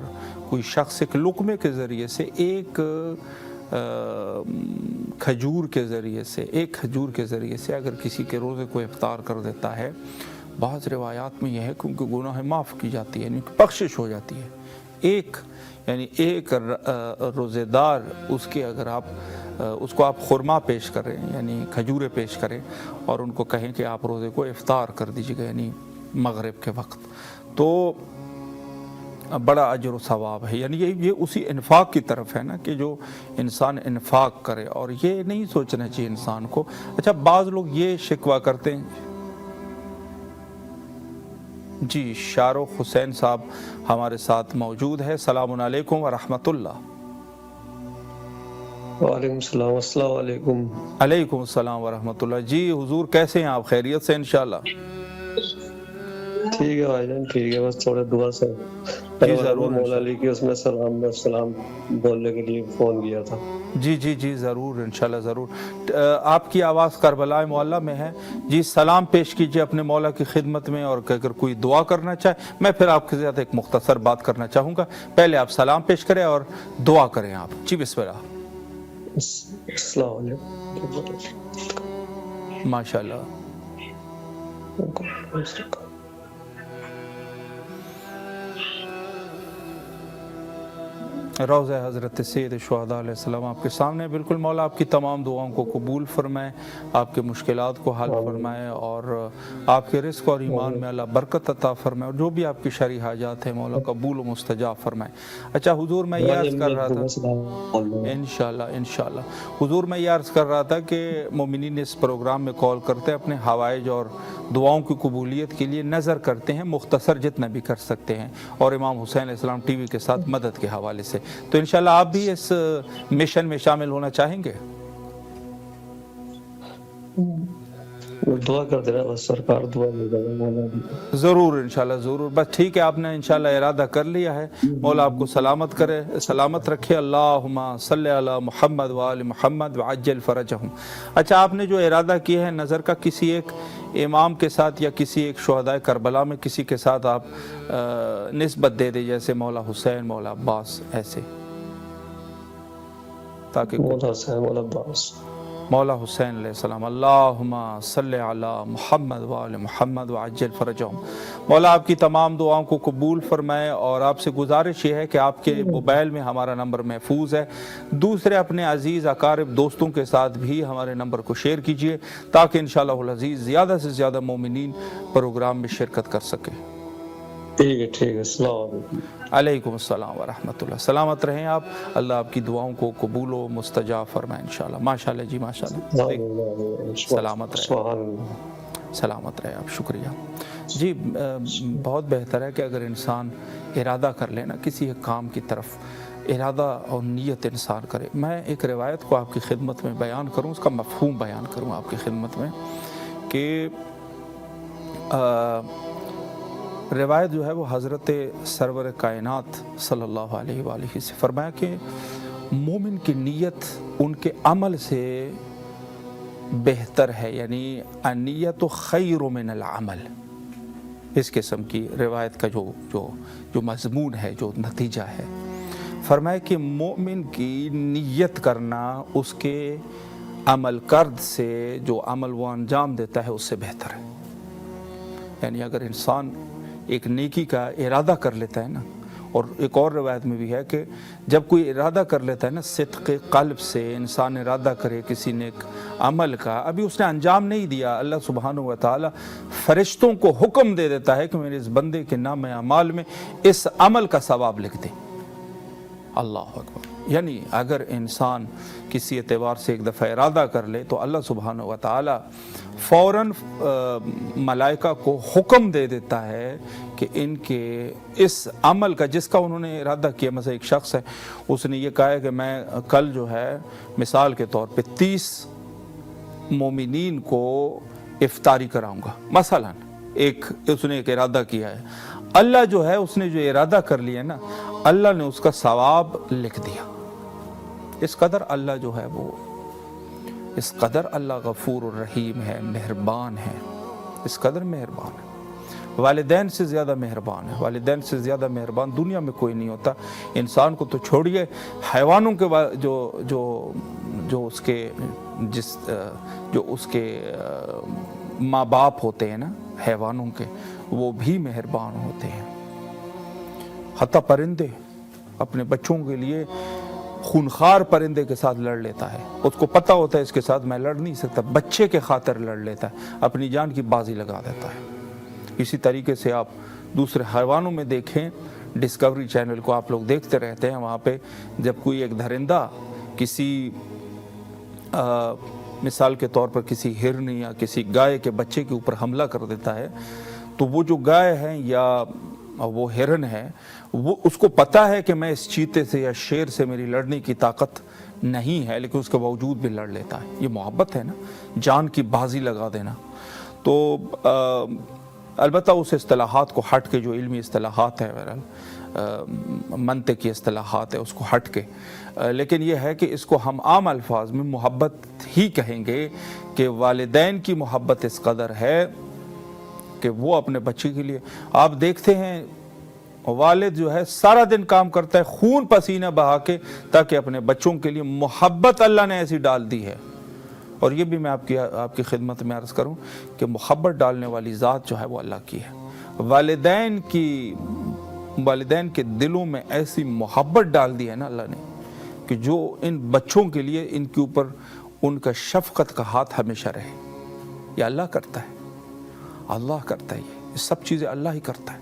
کوئی شخص ایک لقمے کے ذریعے سے ایک کھجور کے ذریعے سے اگر کسی کے روزے کو افطار کر دیتا ہے، بعض روایات میں یہ ہے کہ ان کی گناہ معاف کی جاتی ہے، یعنی بخشش ہو جاتی ہے۔ ایک روزے دار اس کے اگر اس کو آپ خرما پیش کریں، یعنی کھجوریں پیش کریں، اور ان کو کہیں کہ آپ روزے کو افطار کر دیجیے گا یعنی مغرب کے وقت، تو بڑا اجر و ثواب ہے۔ یعنی یہ اسی انفاق کی طرف ہے نا کہ جو انسان انفاق کرے، اور یہ نہیں سوچنا چاہیے انسان کو۔ اچھا، بعض لوگ یہ شکوہ کرتے ہیں، جی شارخ حسین صاحب ہمارے ساتھ موجود ہے، السلام علیکم ورحمۃ اللہ۔ وعلیکم السلام، السلام علیکم۔ علیکم السلام ورحمۃ اللہ۔ جی حضور کیسے ہیں آپ؟ خیریت سے انشاءاللہ؟ ٹھیک ہے بھائی جان، ٹھیک ہے، بس تھوڑے دعا سے ضرور مولا علی کی اس میں سلام بولنے کے لیے فون کیا تھا۔ جی جی جی ضرور، انشاءاللہ ضرور۔ آپ کی آواز کربلا معلیٰ میں ہے جی، سلام پیش کیجئے اپنے مولا کی خدمت میں، اور اگر کوئی دعا کرنا چاہے میں پھر آپ کے ساتھ ایک مختصر بات کرنا چاہوں گا۔ پہلے آپ سلام پیش کریں اور دعا کریں آپ۔ جی بسم اللہ۔ السلام علیکم۔ ماشاءاللہ۔ روضہ حضرت سید شہداء علیہ السلام آپ کے سامنے، بالکل مولا آپ کی تمام دعاؤں کو قبول فرمائے، آپ کے مشکلات کو حل فرمائے، اور آپ کے رزق اور ایمان میں اللہ برکت عطا فرمائے، اور جو بھی آپ کی شرعی حاجات ہیں مولا قبول و مستجاب فرمائے۔ اچھا حضور، میں یہ عرض کر رہا تھا انشاءاللہ حضور میں یہ عرض کر رہا تھا کہ مومنین اس پروگرام میں کال کرتے ہیں اپنے حوائج اور دعاؤں کی قبولیت کے لیے نظر کرتے ہیں، مختصر جتنا بھی کر سکتے ہیں، اور امام حسین علیہ السلام ٹی وی کے ساتھ مدد کے حوالے سے۔ تو انشاءاللہ آپ بھی اس مشن میں شامل ہونا چاہیں گے؟ دعا کر دینا بس، سرکار دعا لے جائے مولا علی۔ ضرور انشاءاللہ ضرور، بس ٹھیک ہے، آپ نے انشاءاللہ ارادہ کر لیا ہے، مولا آپ کو سلامت کرے، سلامت رکھے۔ اللہم صلی علی محمد وآل محمد وعجل فرجہم۔ اچھا، آپ نے جو ارادہ کیا ہے نظر کا، کسی ایک امام کے ساتھ یا کسی ایک شہداء کربلا میں کسی کے ساتھ آپ نسبت دے دیں، جیسے مولا حسین، مولا عباس، ایسے، تاکہ مولا حسین، مولا عباس، مولا حسین علیہ السلام۔ اللہم صلی علی محمد وآل محمد وعجل فرجہم۔ مولا آپ کی تمام دعاؤں کو قبول فرمائے، اور آپ سے گزارش یہ ہے کہ آپ کے موبائل میں ہمارا نمبر محفوظ ہے، دوسرے اپنے عزیز اقارب دوستوں کے ساتھ بھی ہمارے نمبر کو شیئر کیجئے، تاکہ انشاءاللہ العزیز زیادہ سے زیادہ مومنین پروگرام میں شرکت کر سکے۔ ٹھیک ہے ٹھیک ہے، السلام علیکم۔ علیکم السلام ورحمۃ اللہ۔ سلامت رہیں آپ، اللہ آپ کی دعاؤں کو قبول و مستجاب فرمائے انشاءاللہ۔ ماشاءاللہ جی ماشاءاللہ، سلامت رہے، سلامت رہے آپ، شکریہ جی۔ بہت بہتر ہے کہ اگر انسان ارادہ کر لینا کسی ایک کام کی طرف، ارادہ اور نیت انسان کرے۔ میں ایک روایت کو آپ کی خدمت میں بیان کروں، اس کا مفہوم بیان کروں آپ کی خدمت میں، کہ روایت جو ہے وہ حضرت سرور کائنات صلی اللہ علیہ وآلہ سے فرمایا کہ مومن کی نیت ان کے عمل سے بہتر ہے، یعنی النیت خیر من العمل۔ اس قسم کی روایت کا جو مضمون ہے، جو نتیجہ ہے، فرمایا کہ مومن کی نیت کرنا اس کے عمل کرد سے جو عمل وہ انجام دیتا ہے اس سے بہتر ہے۔ یعنی اگر انسان ایک نیکی کا ارادہ کر لیتا ہے نا، اور ایک اور روایت میں بھی ہے کہ جب کوئی ارادہ کر لیتا ہے نا، صدق قلب سے انسان ارادہ کرے کسی نیک عمل کا، ابھی اس نے انجام نہیں دیا، اللہ سبحانہ و تعالی فرشتوں کو حکم دے دیتا ہے کہ میرے اس بندے کے نام اعمال میں اس عمل کا ثواب لکھ دے۔ اللہ اکبر۔ یعنی اگر انسان کسی اعتبار سے ایک دفعہ ارادہ کر لے تو اللہ سبحانہ و تعالی فوراً ملائکہ کو حکم دے دیتا ہے کہ ان کے اس عمل کا جس کا انہوں نے ارادہ کیا، مثلا ایک شخص ہے، اس نے یہ کہا ہے کہ میں کل جو ہے مثال کے طور پہ 30 مومنین کو افطاری کراؤں گا، مثلا اس نے ایک ارادہ کیا ہے، اللہ جو ہے اس نے جو ارادہ کر لیا نا، اللہ نے اس کا ثواب لکھ دیا۔ اس قدر اللہ جو ہے وہ، اس قدر اللہ غفور الرحیم ہے، مہربان ہے، اس قدر مہربان ہے، والدین سے زیادہ مہربان ہے، والدین سے زیادہ مہربان دنیا میں کوئی نہیں ہوتا۔ انسان کو تو چھوڑیے، حیوانوں کے جو اس کے ماں باپ ہوتے ہیں نا، حیوانوں کے، وہ بھی مہربان ہوتے ہیں۔ حتیٰ پرندے اپنے بچوں کے لیے خونخوار پرندے کے ساتھ لڑ لیتا ہے، اس کو پتہ ہوتا ہے اس کے ساتھ میں لڑ نہیں سکتا، بچے کے خاطر لڑ لیتا ہے، اپنی جان کی بازی لگا دیتا ہے۔ اسی طریقے سے آپ دوسرے حیوانوں میں دیکھیں، ڈسکوری چینل کو آپ لوگ دیکھتے رہتے ہیں، وہاں پہ جب کوئی ایک درندہ کسی مثال کے طور پر کسی ہرن یا کسی گائے کے بچے کے اوپر حملہ کر دیتا ہے، تو وہ جو گائے ہیں یا وہ ہرن ہے، وہ اس کو پتہ ہے کہ میں اس چیتے سے یا شیر سے میری لڑنے کی طاقت نہیں ہے، لیکن اس کے باوجود بھی لڑ لیتا ہے۔ یہ محبت ہے نا، جان کی بازی لگا دینا۔ تو البتہ اس اصطلاحات کو ہٹ کے جو علمی اصطلاحات ہیں منطقی اصطلاحات ہے اس کو ہٹ کے، لیکن یہ ہے کہ اس کو ہم عام الفاظ میں محبت ہی کہیں گے کہ والدین کی محبت اس قدر ہے کہ وہ اپنے بچے کے لیے، آپ دیکھتے ہیں والد جو ہے سارا دن کام کرتا ہے خون پسینہ بہا کے تاکہ اپنے بچوں کے لیے، محبت اللہ نے ایسی ڈال دی ہے. اور یہ بھی میں آپ کی خدمت میں عرض کروں کہ محبت ڈالنے والی ذات جو ہے وہ اللہ کی ہے. والدین کے دلوں میں ایسی محبت ڈال دی ہے نا اللہ نے کہ جو ان بچوں کے لیے ان کے اوپر ان کا شفقت کا ہاتھ ہمیشہ رہے. یہ اللہ کرتا ہے، اللہ کرتا ہے، یہ سب چیزیں اللہ ہی کرتا ہے.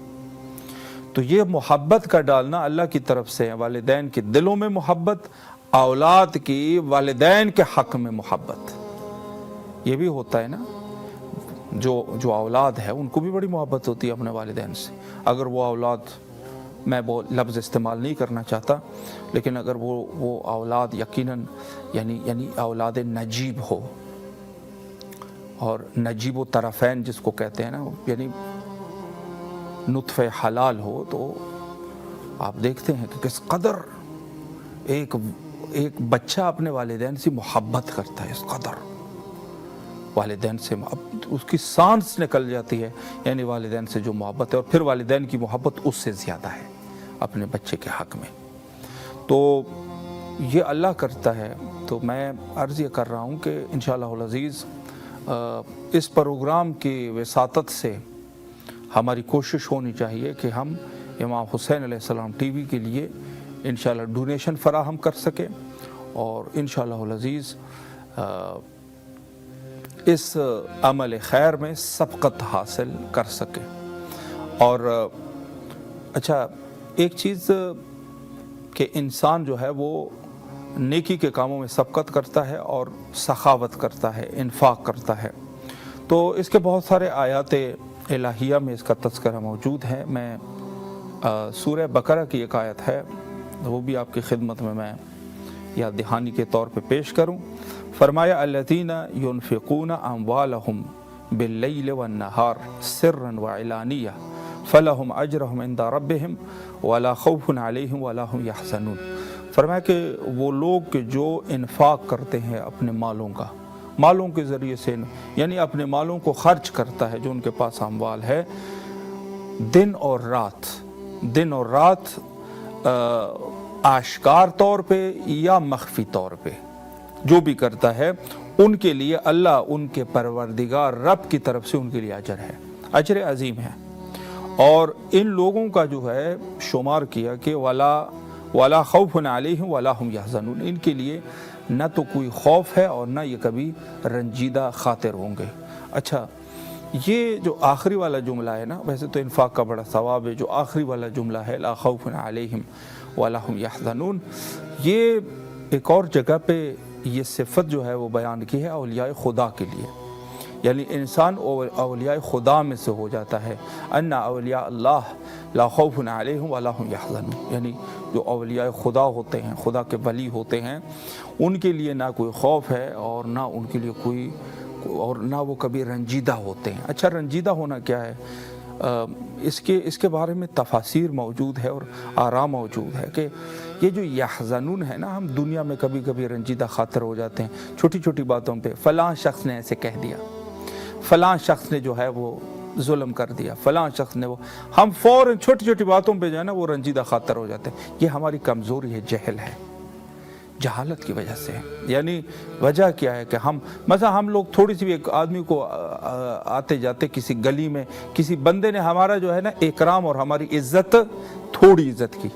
تو یہ محبت کا ڈالنا اللہ کی طرف سے ہے، والدین کے دلوں میں محبت، اولاد کی والدین کے حق میں محبت. یہ بھی ہوتا ہے نا، جو اولاد ہے ان کو بھی بڑی محبت ہوتی ہے اپنے والدین سے. اگر وہ اولاد، میں وہ لفظ استعمال نہیں کرنا چاہتا، لیکن اگر وہ اولاد یقیناً یعنی اولاد نجیب ہو، اور نجیب و طرفین جس کو کہتے ہیں نا، یعنی نطفہ حلال ہو، تو آپ دیکھتے ہیں کہ کس قدر ایک بچہ اپنے والدین سے محبت کرتا ہے، اس قدر والدین سے اس کی سانس نکل جاتی ہے، یعنی والدین سے جو محبت ہے، اور پھر والدین کی محبت اس سے زیادہ ہے اپنے بچے کے حق میں. تو یہ اللہ کرتا ہے. تو میں عرض یہ کر رہا ہوں کہ انشاءاللہ العزیز اس پروگرام کی وساطت سے ہماری کوشش ہونی چاہیے کہ ہم امام حسین علیہ السلام ٹی وی کے لیے انشاءاللہ ڈونیشن فراہم کر سکیں، اور انشاءاللہ العزیز اس عمل خیر میں سبقت حاصل کر سکیں. اور اچھا ایک چیز کہ انسان جو ہے وہ نیکی کے کاموں میں سبقت کرتا ہے اور سخاوت کرتا ہے، انفاق کرتا ہے. تو اس کے بہت سارے آیات الہیہ میں اس کا تذکرہ موجود ہے. میں سورہ بقرہ کی ایک آیت ہے، وہ بھی آپ کی خدمت میں یاد دہانی کے طور پہ پیش کروں. فرمایا الذین ينفقون اموالهم باللیل والنہار سرا وعلانیہ فلہم اجرہم عند ربہم ولا خوف علیہم ولا هم یحزنون. فرمایا کہ وہ لوگ کہ جو انفاق کرتے ہیں اپنے مالوں کے ذریعے سے، یعنی اپنے مالوں کو خرچ کرتا ہے، جو ان کے پاس اموال ہے، دن اور رات آشکار طور پہ یا مخفی طور پہ جو بھی کرتا ہے، ان کے لیے اللہ ان کے پروردگار رب کی طرف سے ان کے لیے اجر عظیم ہے. اور ان لوگوں کا جو ہے شمار کیا کہ ولا خوف علیہم ولا هم یحزنون، ان کے لیے نہ تو کوئی خوف ہے اور نہ یہ کبھی رنجیدہ خاطر ہوں گے. اچھا یہ جو آخری والا جملہ ہے نا، ویسے تو انفاق کا بڑا ثواب ہے، جو آخری والا جملہ ہے لا خوف علیہم ولا هم یحزنون، یہ ایک اور جگہ پہ یہ صفت جو ہے وہ بیان کی ہے اولیاء خدا کے لیے. یعنی انسان اولیاء خدا میں سے ہو جاتا ہے. ان اولیاء اللہ لا خوف علیہم ولا هم یحزنون، یعنی جو اولیاء خدا ہوتے ہیں، خدا کے ولی ہوتے ہیں، ان کے لیے نہ کوئی خوف ہے اور نہ ان کے لیے اور نہ وہ کبھی رنجیدہ ہوتے ہیں. اچھا رنجیدہ ہونا کیا ہے؟ اس کے بارے میں تفاسیر موجود ہے اور آراء موجود ہے کہ یہ جو یحزنون ہے نا، ہم دنیا میں کبھی کبھی رنجیدہ خاطر ہو جاتے ہیں چھوٹی چھوٹی باتوں پہ. فلاں شخص نے ایسے کہہ دیا، فلاں شخص نے جو ہے وہ ظلم کر دیا، فلاں شخص نے ہم فوراً چھوٹی چھوٹی باتوں پہ جو ہے نا وہ رنجیدہ خاطر ہو جاتے ہیں. یہ ہماری کمزوری ہے، جہل ہے، جہالت کی وجہ سے. یعنی وجہ کیا ہے کہ مثلا ہم لوگ تھوڑی سی بھی ایک آدمی کو آتے جاتے کسی گلی میں کسی بندے نے ہمارا جو ہے نا اکرام اور ہماری عزت، تھوڑی عزت کی،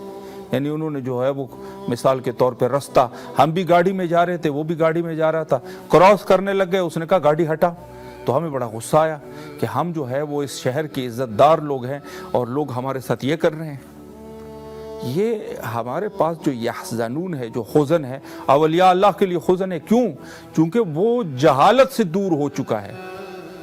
یعنی انہوں نے جو ہے وہ مثال کے طور پہ رستہ، ہم بھی گاڑی میں جا رہے تھے، وہ بھی گاڑی میں جا رہا تھا، کراس کرنے لگ گئے، اس نے کہا گاڑی ہٹا. تو ہمیں بڑا غصہ آیا کہ ہم جو ہے وہ اس شہر کے عزت دار لوگ ہیں اور لوگ ہمارے ساتھ یہ کر رہے ہیں. یہ ہمارے پاس جو یحزنون ہے، جو حزن ہے، اولیاء اللہ کے لیے حزن ہے. کیوں؟ چونکہ وہ جہالت سے دور ہو چکا ہے.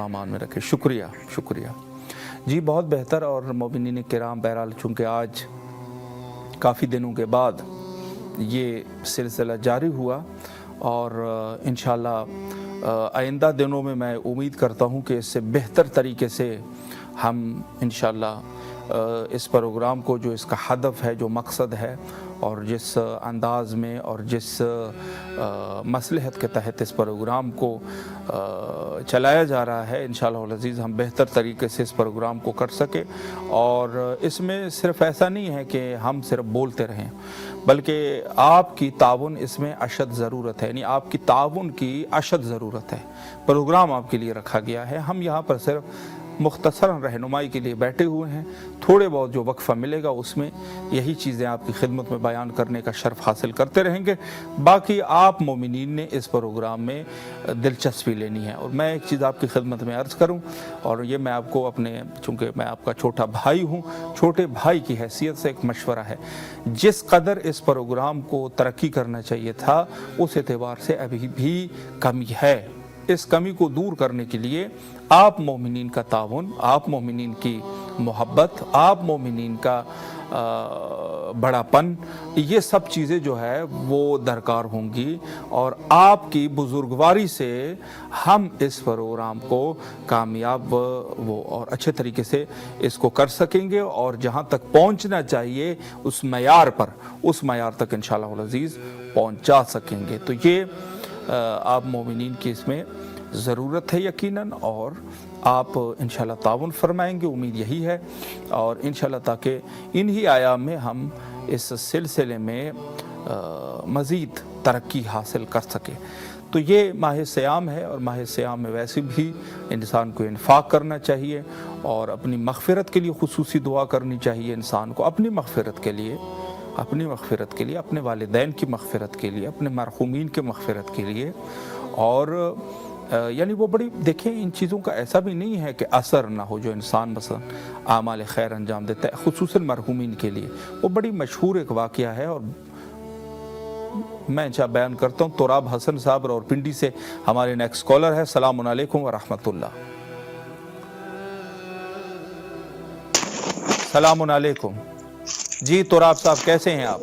امان میں رکھے. شکریہ شکریہ. جی بہت بہتر. اور مومنین کرام بہرحال چونکہ آج کافی دنوں کے بعد یہ سلسلہ جاری ہوا اور انشاءاللہ آئندہ دنوں میں امید کرتا ہوں کہ اس سے بہتر طریقے سے ہم انشاءاللہ اس پروگرام کو جو اس کا ہدف ہے جو مقصد ہے اور جس انداز میں اور جس مصلحت کے تحت اس پروگرام کو چلایا جا رہا ہے انشاءاللہ العزیز ہم بہتر طریقے سے اس پروگرام کو کر سکیں. اور اس میں صرف ایسا نہیں ہے کہ ہم صرف بولتے رہیں بلکہ آپ کی تعاون اس میں اشد ضرورت ہے. یعنی آپ کی تعاون کی اشد ضرورت ہے. پروگرام آپ کے لیے رکھا گیا ہے. ہم یہاں پر صرف مختصراً رہنمائی کے لیے بیٹھے ہوئے ہیں. تھوڑے بہت جو وقفہ ملے گا اس میں یہی چیزیں آپ کی خدمت میں بیان کرنے کا شرف حاصل کرتے رہیں گے. باقی آپ مومنین نے اس پروگرام میں دلچسپی لینی ہے. اور میں ایک چیز آپ کی خدمت میں عرض کروں اور یہ میں آپ کو اپنے چونکہ میں آپ کا چھوٹا بھائی ہوں چھوٹے بھائی کی حیثیت سے ایک مشورہ ہے. جس قدر اس پروگرام کو ترقی کرنا چاہیے تھا اس اعتبار سے ابھی بھی کمی ہے. اس کمی کو دور کرنے کے لیے آپ مومنین کا تعاون آپ مومنین کی محبت آپ مومنین کا بڑا پن یہ سب چیزیں جو ہے وہ درکار ہوں گی اور آپ کی بزرگواری سے ہم اس پروگرام کو کامیاب وہ اور اچھے طریقے سے اس کو کر سکیں گے اور جہاں تک پہنچنا چاہیے اس معیار پر اس معیار تک انشاءاللہ العزیز پہنچا سکیں گے. تو یہ آپ مومنین کی اس میں ضرورت ہے یقیناً اور آپ انشاءاللہ تعاون فرمائیں گے. امید یہی ہے اور انشاءاللہ تاکہ انہی ایام میں ہم اس سلسلے میں مزید ترقی حاصل کر سکیں. تو یہ ماہ سیام ہے اور ماہ سیام میں ویسے بھی انسان کو انفاق کرنا چاہیے اور اپنی مغفرت کے لیے خصوصی دعا کرنی چاہیے. انسان کو اپنی مغفرت کے لیے اپنے والدین کی مغفرت کے لیے اپنے مرحومین کے مغفرت کے لیے اور یعنی وہ بڑی دیکھیں ان چیزوں کا ایسا بھی نہیں ہے کہ اثر نہ ہو جو انسان مثلا اعمال خیر انجام دیتا ہے خصوصاً مرحومین کے لیے. وہ بڑی مشہور ایک واقعہ ہے اور میں بیان کرتا ہوں. تراب حسن صاحب اور پنڈی سے ہمارے نیکسٹ کالر ہے. السلام علیکم ورحمۃ اللہ. السلام علیکم. جی تراب صاحب کیسے ہیں آپ؟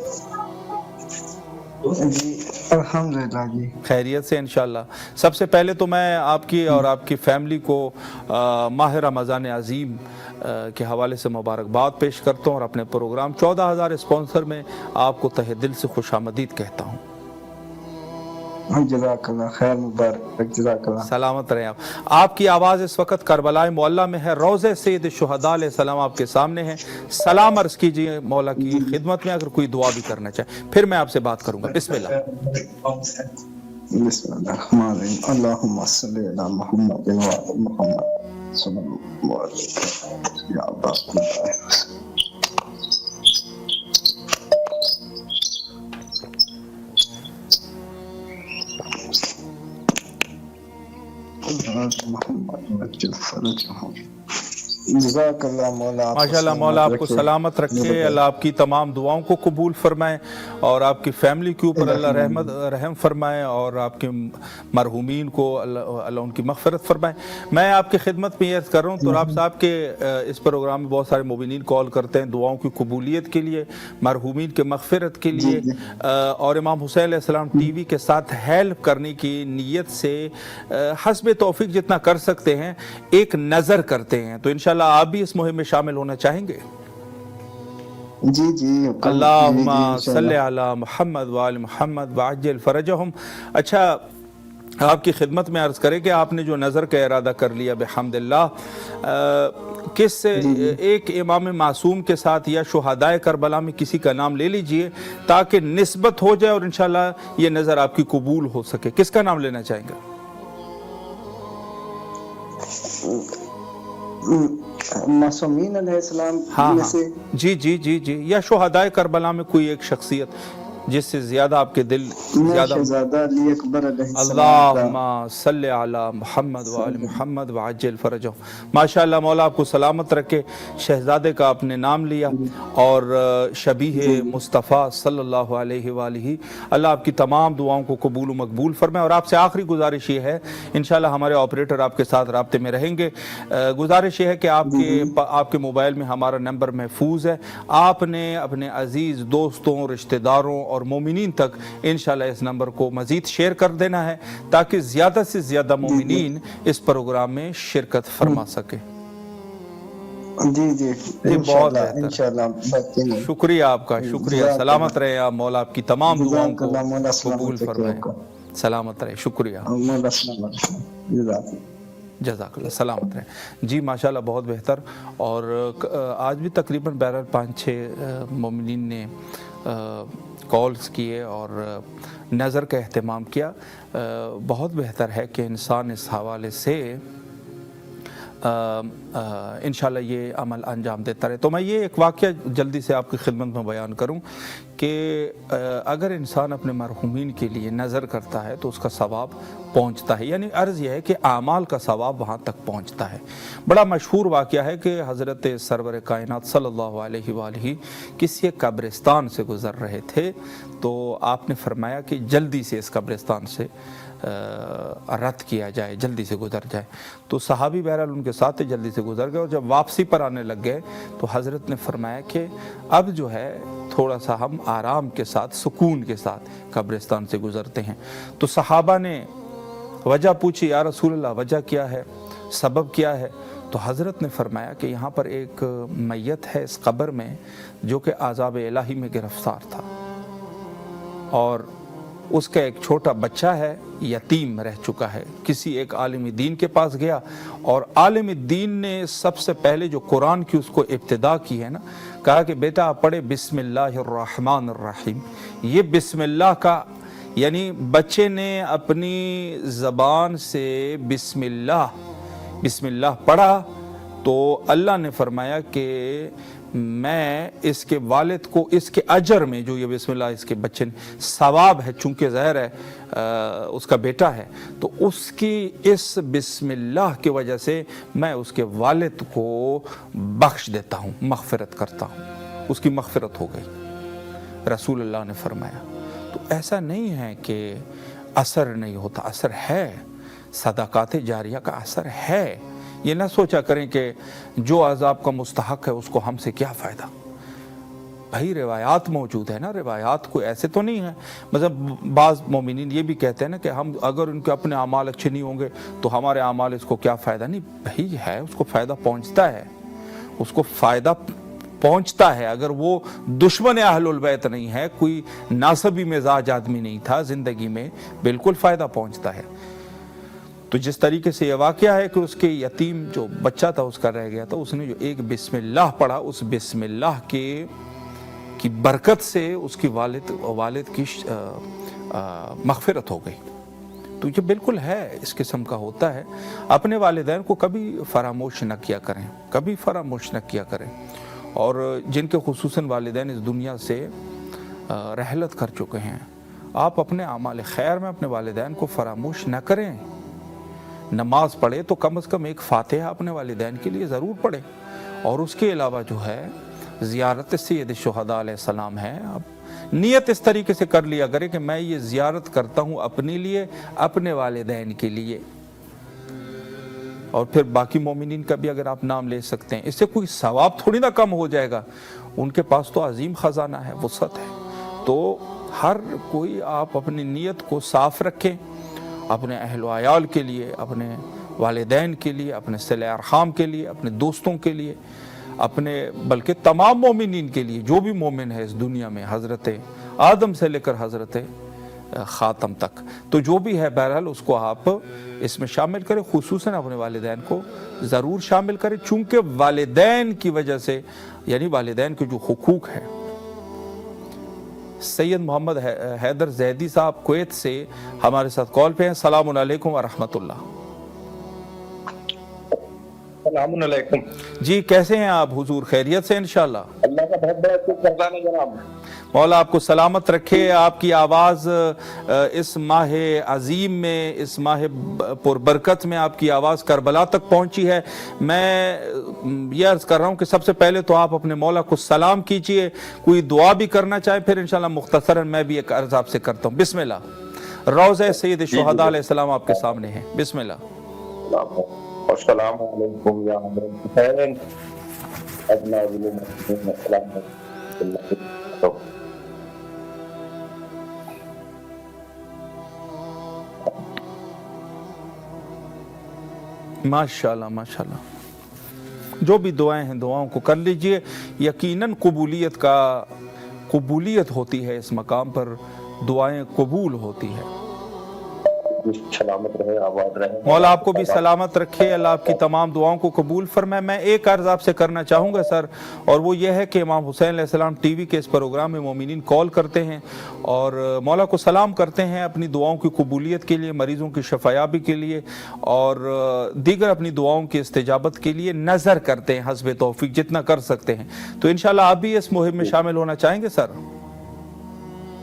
جی الحمدللہ جی خیریت سے انشاءاللہ. سب سے پہلے تو میں آپ کی اور آپ کی فیملی کو ماہ رمضان عظیم کے حوالے سے مبارکباد پیش کرتا ہوں اور اپنے پروگرام 14,000 اسپانسر میں آپ کو تہہ دل سے خوش آمدید کہتا ہوں. جزاک اللہ خیر مبارک. جزاک اللہ. سلامت رہیں آپ. آپ کی آواز اس وقت کربلا معلیٰ میں ہے. روضہ سید الشہداء علیہ السلام آپ کے سامنے ہیں. سلام عرض کیجئے مولا کی خدمت میں. اگر کوئی دعا بھی کرنا چاہے پھر میں آپ سے بات کروں گا. بسم اللہ. بسم اللہ الرحمن الرحیم. اللہم صلی علی محمد و علی محمد صلی اللہ علیہ وسلم. یا اللہ جزاک اللہ مولا. ماشاءاللہ مولا آپ کو سلامت رکھے. اللہ آپ کی تمام دعاؤں کو قبول فرمائے اور آپ کی فیملی کے اوپر اللہ رحم فرمائے اور آپ کے مرحومین کو اللہ ان کی مغفرت فرمائے. میں آپ کی خدمت میں یہ عرض کر رہا ہوں تراب صاحب کے اس پروگرام میں بہت سارے مومنین کال کرتے ہیں دعاؤں کی قبولیت کے لیے مرحومین کے مغفرت کے لیے اور امام حسین علیہ السلام ٹی وی کے ساتھ ہیلپ کرنے کی نیت سے حسب توفیق جتنا کر سکتے ہیں ایک نظر کرتے ہیں. تو انشاءاللہ آپ بھی اس مہم میں شامل ہونا چاہیں گے؟ جی جی اللہم صلی علی محمد وآل محمد وعجل فرجہم. اچھا آپ کی خدمت میں عرض کریں کہ آپ نے جو نظر کا ارادہ کر لیا بحمداللہ کس ایک امام معصوم کے ساتھ یا شہدائے کربلا میں کسی کا نام لے لیجئے تاکہ نسبت ہو جائے اور انشاءاللہ یہ نظر آپ کی قبول ہو سکے. کس کا نام لینا چاہیں گے؟ معصومین علیہ السلام میں سے جی جی جی جی یا شہدائے کربلا میں کوئی ایک شخصیت جس سے زیادہ آپ کے دل زیادہ شہزادہ علی اکبر علیہ السلام اللہم صلی علی محمد وآل محمد وعجل فرجہم. ماشاءاللہ مولا آپ کو سلامت رکھے. شہزادے کا آپ نے نام لیا اور شبیہ مصطفیٰ صلی اللہ علیہ وآلہ. اللہ آپ کی تمام دعاؤں کو قبول و مقبول فرمائے. اور آپ سے آخری گزارش یہ ہے، انشاءاللہ ہمارے آپریٹر آپ کے ساتھ رابطے میں رہیں گے، گزارش یہ ہے کہ آپ کے موبائل میں ہمارا نمبر محفوظ ہے. آپ نے اپنے عزیز دوستوں، رشتہ داروں اور مومنین تک انشاءاللہ اس نمبر کو مزید شیئر کر دینا ہے تاکہ زیادہ سے زیادہ مومنین اس پروگرام میں شرکت فرما سکے. جی بہت بہتر. شکریہ آپ کا، شکریہ. سلامت رہے آپ. مولا آپ کی تمام دعاؤں کو قبول فرمائے. سلامت رہے. شکریہ. جزاک اللہ. سلامت رہے. جی ماشاءاللہ بہت بہتر. اور آج بھی تقریباً بہرحال 5-6 مومنین نے کالز کیے اور نظر کا اہتمام کیا. بہت بہتر ہے کہ انسان اس حوالے سے انشاءاللہ یہ عمل انجام دیتا رہے. تو میں یہ ایک واقعہ جلدی سے آپ کی خدمت میں بیان کروں کہ اگر انسان اپنے مرحومین کے لیے نظر کرتا ہے تو اس کا ثواب پہنچتا ہے. یعنی عرض یہ ہے کہ اعمال کا ثواب وہاں تک پہنچتا ہے. بڑا مشہور واقعہ ہے کہ حضرت سرور کائنات صلی اللہ علیہ وآلہ کسی ایک قبرستان سے گزر رہے تھے تو آپ نے فرمایا کہ جلدی سے اس قبرستان سے رد کیا جائے، جلدی سے گزر جائے. تو صحابی بہرحال ان کے ساتھ جلدی سے گزر گئے اور جب واپسی پر آنے لگ گئے تو حضرت نے فرمایا کہ اب جو ہے تھوڑا سا ہم آرام کے ساتھ، سکون کے ساتھ قبرستان سے گزرتے ہیں. تو صحابہ نے وجہ پوچھی، یا رسول اللہ وجہ کیا ہے، سبب کیا ہے؟ تو حضرت نے فرمایا کہ یہاں پر ایک میت ہے اس قبر میں جو کہ عذاب الہی میں گرفتار تھا اور اس کا ایک چھوٹا بچہ ہے، یتیم رہ چکا ہے. کسی ایک عالم دین کے پاس گیا اور عالم دین نے سب سے پہلے جو قرآن کی اس کو ابتدا کی ہے نا، کہا کہ بیٹا آپ پڑھے بسم اللہ الرحمن الرحیم. یہ بسم اللہ کا یعنی بچے نے اپنی زبان سے بسم اللہ پڑھا تو اللہ نے فرمایا کہ میں اس کے والد کو اس کے اجر میں، جو یہ بسم اللہ اس کے بچے نے ثواب ہے، چونکہ ظاہر ہے اس کا بیٹا ہے تو اس کی اس بسم اللہ کی وجہ سے میں اس کے والد کو بخش دیتا ہوں، مغفرت کرتا ہوں. اس کی مغفرت ہو گئی. رسول اللہ نے فرمایا. تو ایسا نہیں ہے کہ اثر نہیں ہوتا، اثر ہے. صدقات جاریہ کا اثر ہے. یہ نہ سوچا کریں کہ جو عذاب کا مستحق ہے اس کو ہم سے کیا فائدہ. بھائی روایات موجود ہے نا، روایات کوئی ایسے تو نہیں ہے. مطلب بعض مومنین یہ بھی کہتے ہیں نا کہ ہم اگر ان کے اپنے اعمال اچھے نہیں ہوں گے تو ہمارے اعمال اس کو کیا فائدہ. نہیں بھائی ہے، اس کو فائدہ پہنچتا ہے، اس کو فائدہ پہنچتا ہے. اگر وہ دشمن اہل البیت نہیں ہے، کوئی ناسبی مزاج آدمی نہیں تھا زندگی میں، بالکل فائدہ پہنچتا ہے. تو جس طریقے سے یہ واقعہ ہے کہ اس کے یتیم جو بچہ تھا اس کا رہ گیا تھا، اس نے جو ایک بسم اللہ پڑھا، اس بسم اللہ کی برکت سے اس کی والد کی مغفرت ہو گئی. تو یہ بالکل ہے، اس قسم کا ہوتا ہے. اپنے والدین کو کبھی فراموش نہ کیا کریں، کبھی فراموش نہ کیا کریں. اور جن کے خصوصاً والدین اس دنیا سے رحلت کر چکے ہیں، آپ اپنے اعمال خیر میں اپنے والدین کو فراموش نہ کریں. نماز پڑھے تو کم از کم ایک فاتحہ اپنے والدین کے لیے ضرور پڑھے. اور اس کے علاوہ جو ہے زیارت سید الشہداء علیہ السلام ہے. اب نیت اس طریقے سے کر لیا کرے کہ میں یہ زیارت کرتا ہوں اپنے لیے، اپنے والدین کے لیے. اور پھر باقی مومنین کا بھی اگر آپ نام لے سکتے ہیں، اس سے کوئی ثواب تھوڑی نہ کم ہو جائے گا. ان کے پاس تو عظیم خزانہ ہے، وسعت ہے. تو ہر کوئی آپ اپنی نیت کو صاف رکھیں، اپنے اہل و عیال کے لیے، اپنے والدین کے لیے، اپنے صلہ ارحام کے لیے، اپنے دوستوں کے لیے، اپنے بلکہ تمام مومنین کے لیے. جو بھی مومن ہے اس دنیا میں، حضرت آدم سے لے کر حضرت خاتم تک، تو جو بھی ہے بہرحال اس کو آپ اس میں شامل کریں. خصوصاً اپنے والدین کو ضرور شامل کریں، چونکہ والدین کی وجہ سے، یعنی والدین کے جو حقوق ہیں. سید محمد حیدر زیدی صاحب کویت سے ہمارے ساتھ کال پہ ہیں. السلام علیکم ورحمۃ اللہ. السلام علیکم. جی کیسے ہیں آپ حضور؟ خیریت سے انشاءاللہ؟ اللہ کا بہت بہت شکر ہے جناب. مولا آپ کو سلامت رکھے، آپ کی آواز اس ماہ عظیم میں، اس ماہ پربرکت میں آپ کی آواز کربلا تک پہنچی ہے۔ میں یہ عرض کر رہا ہوں کہ سب سے پہلے تو آپ اپنے مولا کو سلام کیجئے، کوئی دعا بھی کرنا چاہے، پھر انشاءاللہ مختصراً میں بھی ایک عرض آپ سے کرتا ہوں۔ بسم اللہ۔ روضہ سید شہداء علیہ السلام آپ کے سامنے ہے، بسم اللہ۔ السلام علیکم یا حسین ماشاءاللہ ماشاءاللہ، جو بھی دعائیں ہیں دعاؤں کو کر لیجئے، یقیناً قبولیت ہوتی ہے، اس مقام پر دعائیں قبول ہوتی ہے۔ سلامت رہے، آباد رہے، مولا آپ کو بھی سلامت رکھے، اللہ آپ کی تمام دعاؤں کو قبول فرمائے۔ میں ایک عرض آپ سے کرنا چاہوں گا سر، اور وہ یہ ہے کہ امام حسین علیہ السلام ٹی وی کے اس پروگرام میں مومنین کال کرتے ہیں اور مولا کو سلام کرتے ہیں اپنی دعاؤں کی قبولیت کے لیے، مریضوں کی شفایابی کے لیے اور دیگر اپنی دعاؤں کی استجابت کے لیے نظر کرتے ہیں حسب توفیق جتنا کر سکتے ہیں۔ تو انشاءاللہ آپ بھی اس مہم میں شامل ہونا چاہیں گے سر؟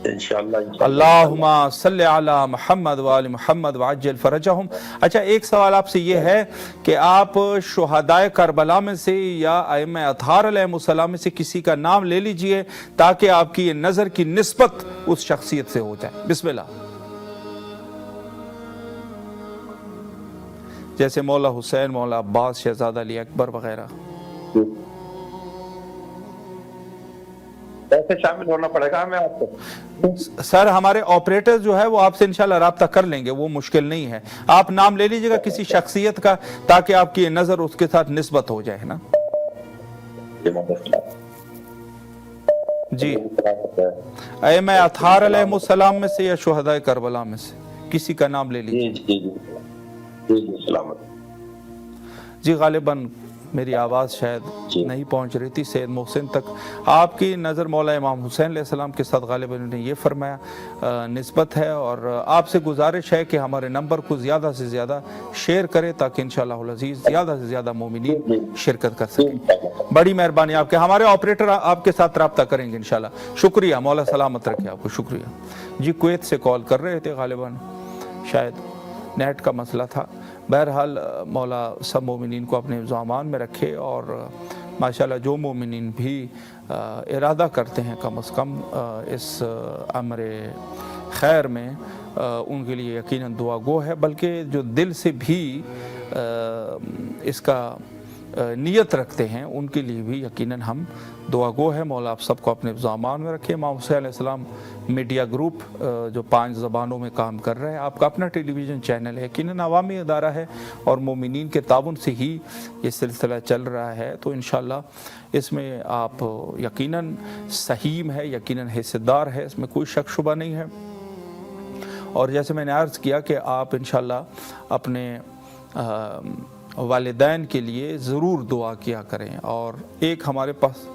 انشاءاللہ۔ اللہم صلی علی محمد وآل محمد وعجل فرجہم۔ اچھا، ایک سوال آپ سے یہ ہے کہ آپ شہدائے کربلا میں سے یا ائمہ اطہار علیہ السلام میں سے کسی کا نام لے لیجئے تاکہ آپ کی یہ نظر کی نسبت اس شخصیت سے ہو جائے۔ بسم اللہ۔ جیسے مولا حسین، مولا عباس، شہزادہ علی اکبر وغیرہ۔ ایسے شامل ہونا پڑے گا ہمیں آپ کو؟ سر ہمارے آپریٹر جو ہے وہ آپ سے انشاءاللہ رابطہ کر لیں گے، وہ مشکل نہیں ہے۔ آپ نام لے لیجئے گا کسی شخصیت کا تاکہ آپ کی نظر اس کے ساتھ نسبت ہو جائے نا۔ جی، ائمہ اطہار علیہ السلام میں سے یا شہداء کربلا میں سے کسی کا نام لے لیجئے۔ جی سلامت۔ جی غالباً میری آواز شاید نہیں پہنچ رہی تھی سید محسن تک۔ آپ کی نظر مولا امام حسین علیہ السلام کے ساتھ غالباً انہوں نے یہ فرمایا نسبت ہے، اور آپ سے گزارش ہے کہ ہمارے نمبر کو زیادہ سے زیادہ شیئر کریں تاکہ انشاءاللہ العزیز زیادہ سے زیادہ مومنین شرکت کر سکیں۔ بڑی مہربانی آپ کے، ہمارے آپریٹر آپ کے ساتھ رابطہ کریں گے انشاءاللہ۔ شکریہ، مولا سلامت رکھے آپ کو، شکریہ۔ جی کویت سے کال کر رہے تھے، غالباً شاید نیٹ کا مسئلہ تھا۔ بہرحال مولا سب مومنین کو اپنے امان میں رکھے، اور ماشاءاللہ جو مومنین بھی ارادہ کرتے ہیں کم از کم اس امر خیر میں، ان کے لیے یقیناً دعا گو ہے، بلکہ جو دل سے بھی اس کا نیت رکھتے ہیں ان کے لیے بھی یقیناً ہم دعا گو ہے۔ مولا آپ سب کو اپنے امان میں رکھے۔ امام حسین علیہ السلام میڈیا گروپ جو 5 زبانوں میں کام کر رہے ہیں، آپ کا اپنا ٹیلی ویژن چینل ہے، یقیناً عوامی ادارہ ہے اور مومنین کے تعاون سے ہی یہ سلسلہ چل رہا ہے، تو انشاءاللہ اس میں آپ یقیناً سہیم ہے، یقیناً حصہ دار ہے، اس میں کوئی شک شبہ نہیں ہے۔ اور جیسے میں نے عرض کیا کہ آپ انشاءاللہ اپنے والدین کے لیے ضرور دعا کیا کریں۔ اور ایک ہمارے پاس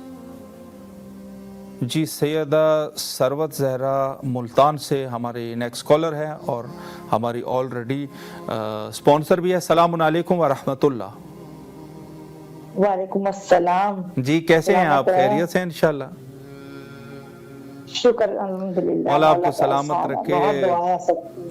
جی سیدہ ثروت زہرا ملتان سے ہمارے نیکسٹ کالر ہے اور ہماری آلریڈی سپانسر بھی ہے۔ السلام علیکم ورحمۃ اللہ۔ وعلیکم السلام۔ جی کیسے ہیں آپ؟ خیریت سے انشاءاللہ؟ شکر الحمدللہ۔ مولا آپ کو سلامت رکھے،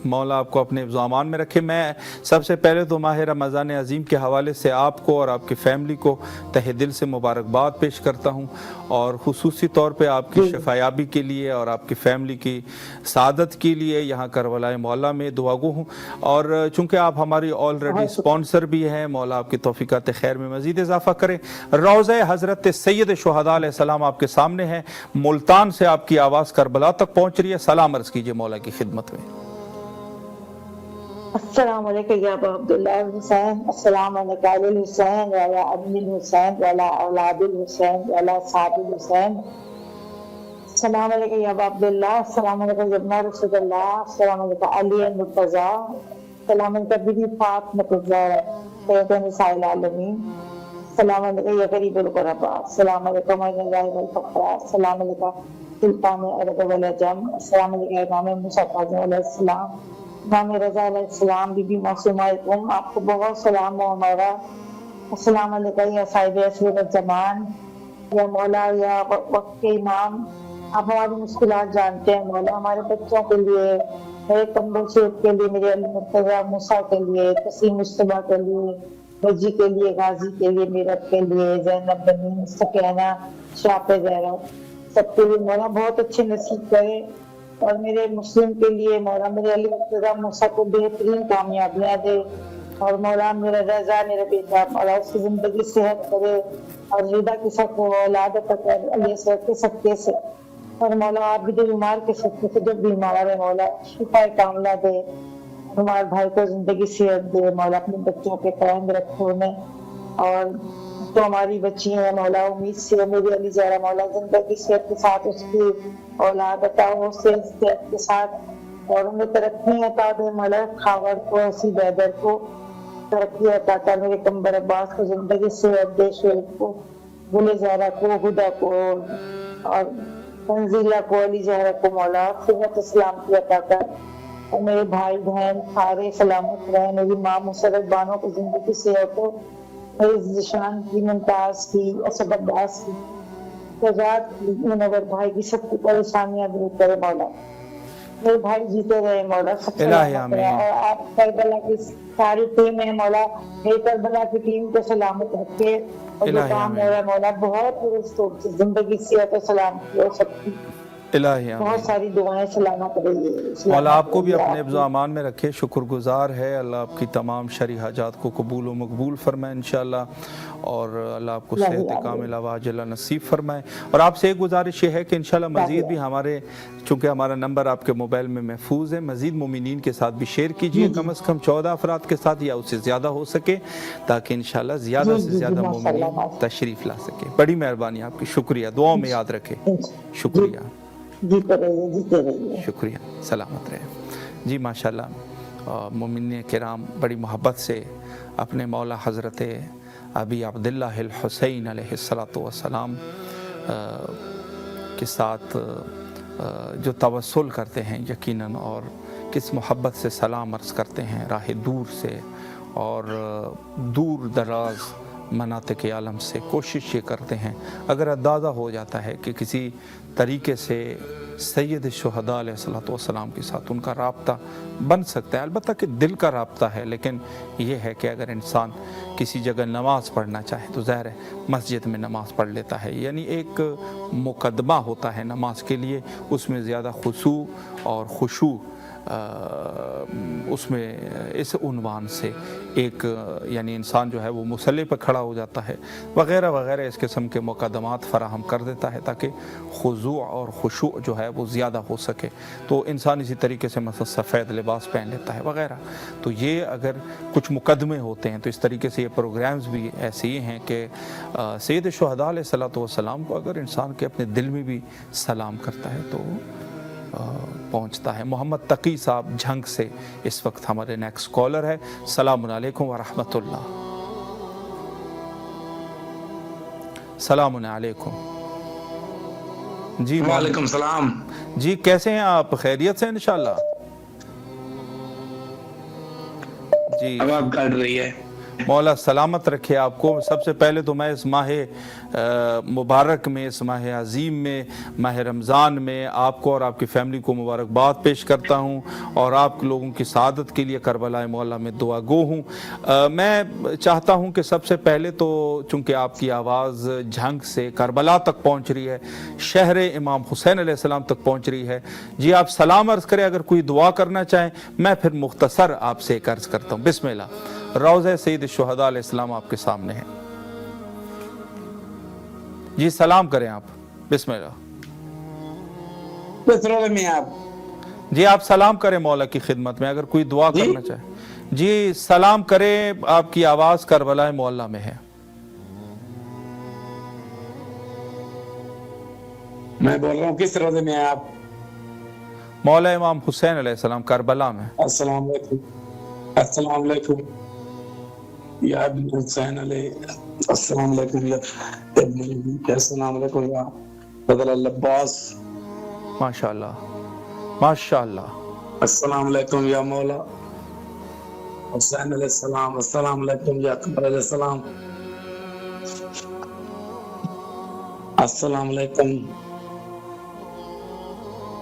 مولا آپ کو اپنے امان میں رکھے۔ میں سب سے پہلے تو ماہ رمضان عظیم کے حوالے سے آپ کو اور آپ کی فیملی کو تہہ دل سے مبارکباد پیش کرتا ہوں، اور خصوصی طور پہ آپ کی شفایابی کے لیے اور آپ کی فیملی کی سعادت کے لیے یہاں کربلائے مولا میں دعا گو ہوں۔ اور چونکہ آپ ہماری آلریڈی سپانسر بھی ہیں، مولا آپ کی توفیقات خیر میں مزید اضافہ کریں۔ روضہ حضرت سید شہداء علیہ السلام آپ کے سامنے ہے، ملتان سے آپ کی آواز کربلا تک پہنچ رہی ہے، سلام عرض کیجئے مولا کی خدمت میں۔ السلام علیکم یا ابا عبداللہ الحسین، السلام علیکم علی الحسین وعلی ابن الحسین وعلی اولاد الحسین وعلی صحاب الحسین، السلام علیکم یا ابا عبداللہ، السلام علیکم ابن رسول اللہ، السلام علیکم علی المرتضی، السلام علیکم بی فاطمہ الزہرا سیدۃ نساء العالمین، السلام علیکم یا غریب الغرباء، السلام علیکم الغائب الفقراء، السلام علیکم سلطان عرب والعجم، السلام علیکم امام موسیٰ کاظم علیہ السلام، امام رضا علیہ السلام، بی بی معصومہ ام، آپ کو بہت سلام و ہمارا۔ السلام علیکم یا صاحب عصر الزمان، یا مولا یا وقت کے امام، آپ ہماری مشکلات جانتے ہیں مولا. ہمارے بچوں کے لیے، میرے کمبل شیخ کے لیے، میرے علی مرتضیٰ موسیٰ کے لیے، تسیم مشتبہ کے لیے، بجی کے لیے، غازی کے لیے، میرٹ کے لیے، زینب بنی، سکینہ، شاپ زہرا، سب کے لیے مولا بہت اچھے نصیب کرے. اور میرے مسلم کے لیے مولا میرے علی مرتضیٰ موسیٰ کو بہترین کامیابیاں دے. اور مولا میرا رضا میرا بیٹا مولا اس کی زندگی صحت کرے اور رضا کے ساتھ اولاد عطا کر علی صاحب کے صدقے سے. اور مولا آپ بھی جو بیمار کے صدقے سے جب بیمار ہے مولا شفا کاملہ دے. ہمارے بھائی کو زندگی صحت دے مولا، اپنے بچوں کے قائم رکھو انہیں. اور تو ہماری بچی ہیں مولا امید سے میری علی زہرا مولا زندگی صحت کے ساتھ اس کی اولاد عطا ہو صحت کے ساتھ، اور انہیں ترقی عطا دے مولا. خاور کو اسی بیدر کو ترقی عطا کر، میرے کمبر عباس کو زندگی صحت دے، شعیب کو، گل زہرا کو، ہدا کو اور تنزیلہ کو، علی زہرا کو مولا صحت اسلام کی عطا کر. اور میرے بھائی بہن سارے سلامت رہیں. میری ماں مسرت بانو کو زندگی صحت ہو، میری ذیشان کی، ممتاز کی، اسد عباس کی، شہزاد کی، منور بھائی کی سب کی پریشانیاں دور کرے مولا. میرے بھائی جیتے رہے مولا، سب سلامت رہے. اور آپ کربلا کی ساری ٹیم ہے مولا، میری کربلا کی ٹیم کو سلامت رکھے. اور جو کام ہو رہا ہے مولا بہت درست ہو، زندگی صحت و سلامتی ہو سب کی. بہت ساری دعائیں سلامت رہیے. مولا آپ کو بھی اپنے حفظ و امان میں رکھے. شکر گزار ہے. اللہ آپ کی تمام شرعی حاجات کو قبول و مقبول فرمائے انشاءاللہ، اور اللہ آپ کو صحت کاملہ و عاجلہ نصیب فرمائے. اور آپ سے ایک گزارش یہ ہے کہ انشاءاللہ مزید بھی ہمارے، چونکہ ہمارا نمبر آپ کے موبائل میں محفوظ ہے، مزید مومنین کے ساتھ بھی شیئر کیجئے، کم از کم 14 افراد کے ساتھ یا اس سے زیادہ ہو سکے، تاکہ انشاءاللہ زیادہ سے زیادہ مومنین تشریف لا سکے. بڑی مہربانی آپ کی. شکریہ. دعاؤں میں یاد رکھے. شکریہ. شکریہ. سلامت رہے. جی ماشاءاللہ مومنین کرام بڑی محبت سے اپنے مولا حضرت ابی عبداللہ الحسین علیہ السلام کے ساتھ جو توسل کرتے ہیں یقیناً، اور کس محبت سے سلام عرض کرتے ہیں راہ دور سے اور دور دراز مناطق عالم سے. کوشش یہ کرتے ہیں، اگر اندازہ ہو جاتا ہے کہ کسی طریقے سے سید الشہداء علیہ السلام کے ساتھ ان کا رابطہ بن سکتا ہے، البتہ کہ دل کا رابطہ ہے، لیکن یہ ہے کہ اگر انسان کسی جگہ نماز پڑھنا چاہے تو ظاہر ہے مسجد میں نماز پڑھ لیتا ہے. یعنی ایک مقدمہ ہوتا ہے نماز کے لیے، اس میں زیادہ خضوع اور خشوع اس میں اس عنوان سے ایک یعنی انسان جو ہے وہ مصلی پر کھڑا ہو جاتا ہے وغیرہ وغیرہ، اس قسم کے مقدمات فراہم کر دیتا ہے تاکہ خضوع اور خشوع جو ہے وہ زیادہ ہو سکے. تو انسان اسی طریقے سے مثلا سفید لباس پہن لیتا ہے وغیرہ. تو یہ اگر کچھ مقدمے ہوتے ہیں تو اس طریقے سے یہ پروگرامز بھی ایسے ہی ہیں کہ سید الشہداء علیہ السلام کو اگر انسان کے اپنے دل میں بھی سلام کرتا ہے تو پہنچتا ہے. محمد تقی صاحب جھنگ سے اس وقت ہمارے نیکسٹ کالر ہے. السلام علیکم ورحمۃ اللہ. السلام علیکم. جی وعلیکم السلام. جی کیسے ہیں آپ؟ خیریت سے انشاءاللہ؟ جی آواز کٹ رہی ہے. مولا سلامت رکھے آپ کو. سب سے پہلے تو میں اس ماہ مبارک میں، اس ماہ عظیم میں، ماہ رمضان میں آپ کو اور آپ کی فیملی کو مبارکباد پیش کرتا ہوں، اور آپ لوگوں کی سعادت کے لیے کربلا مولا میں دعا گو ہوں. میں چاہتا ہوں کہ سب سے پہلے تو چونکہ آپ کی آواز جھنگ سے کربلا تک پہنچ رہی ہے، شہر امام حسین علیہ السلام تک پہنچ رہی ہے، جی آپ سلام عرض کریں. اگر کوئی دعا کرنا چاہیں میں پھر مختصر آپ سے ایک عرض کرتا ہوں. بسم اللہ. روضہ سید الشہداء علیہ السلام آپ کے سامنے ہے. جی سلام کریں آپ. بسم اللہ. کس روزے میں آپ؟ جی آپ سلام کریں مولا کی خدمت میں اگر کوئی دعا کرنا چاہے. جی سلام کریں. آپ کی آواز کربلا معلیٰ میں ہے. میں بول رہا ہوں کس روزے میں آپ؟ مولا امام حسین علیہ السلام کربلا میں. السلام علیکم. السلام علیکم یا ابن حسین علیہ السلام علیکم یا ابن السلام علیکم یا فضل العباس. ماشاءاللہ ماشاءاللہ. السلام علیکم یا مولا حسین علیہ السلام. السلام علیکم یا اکبر علیہ السلام. السلام علیکم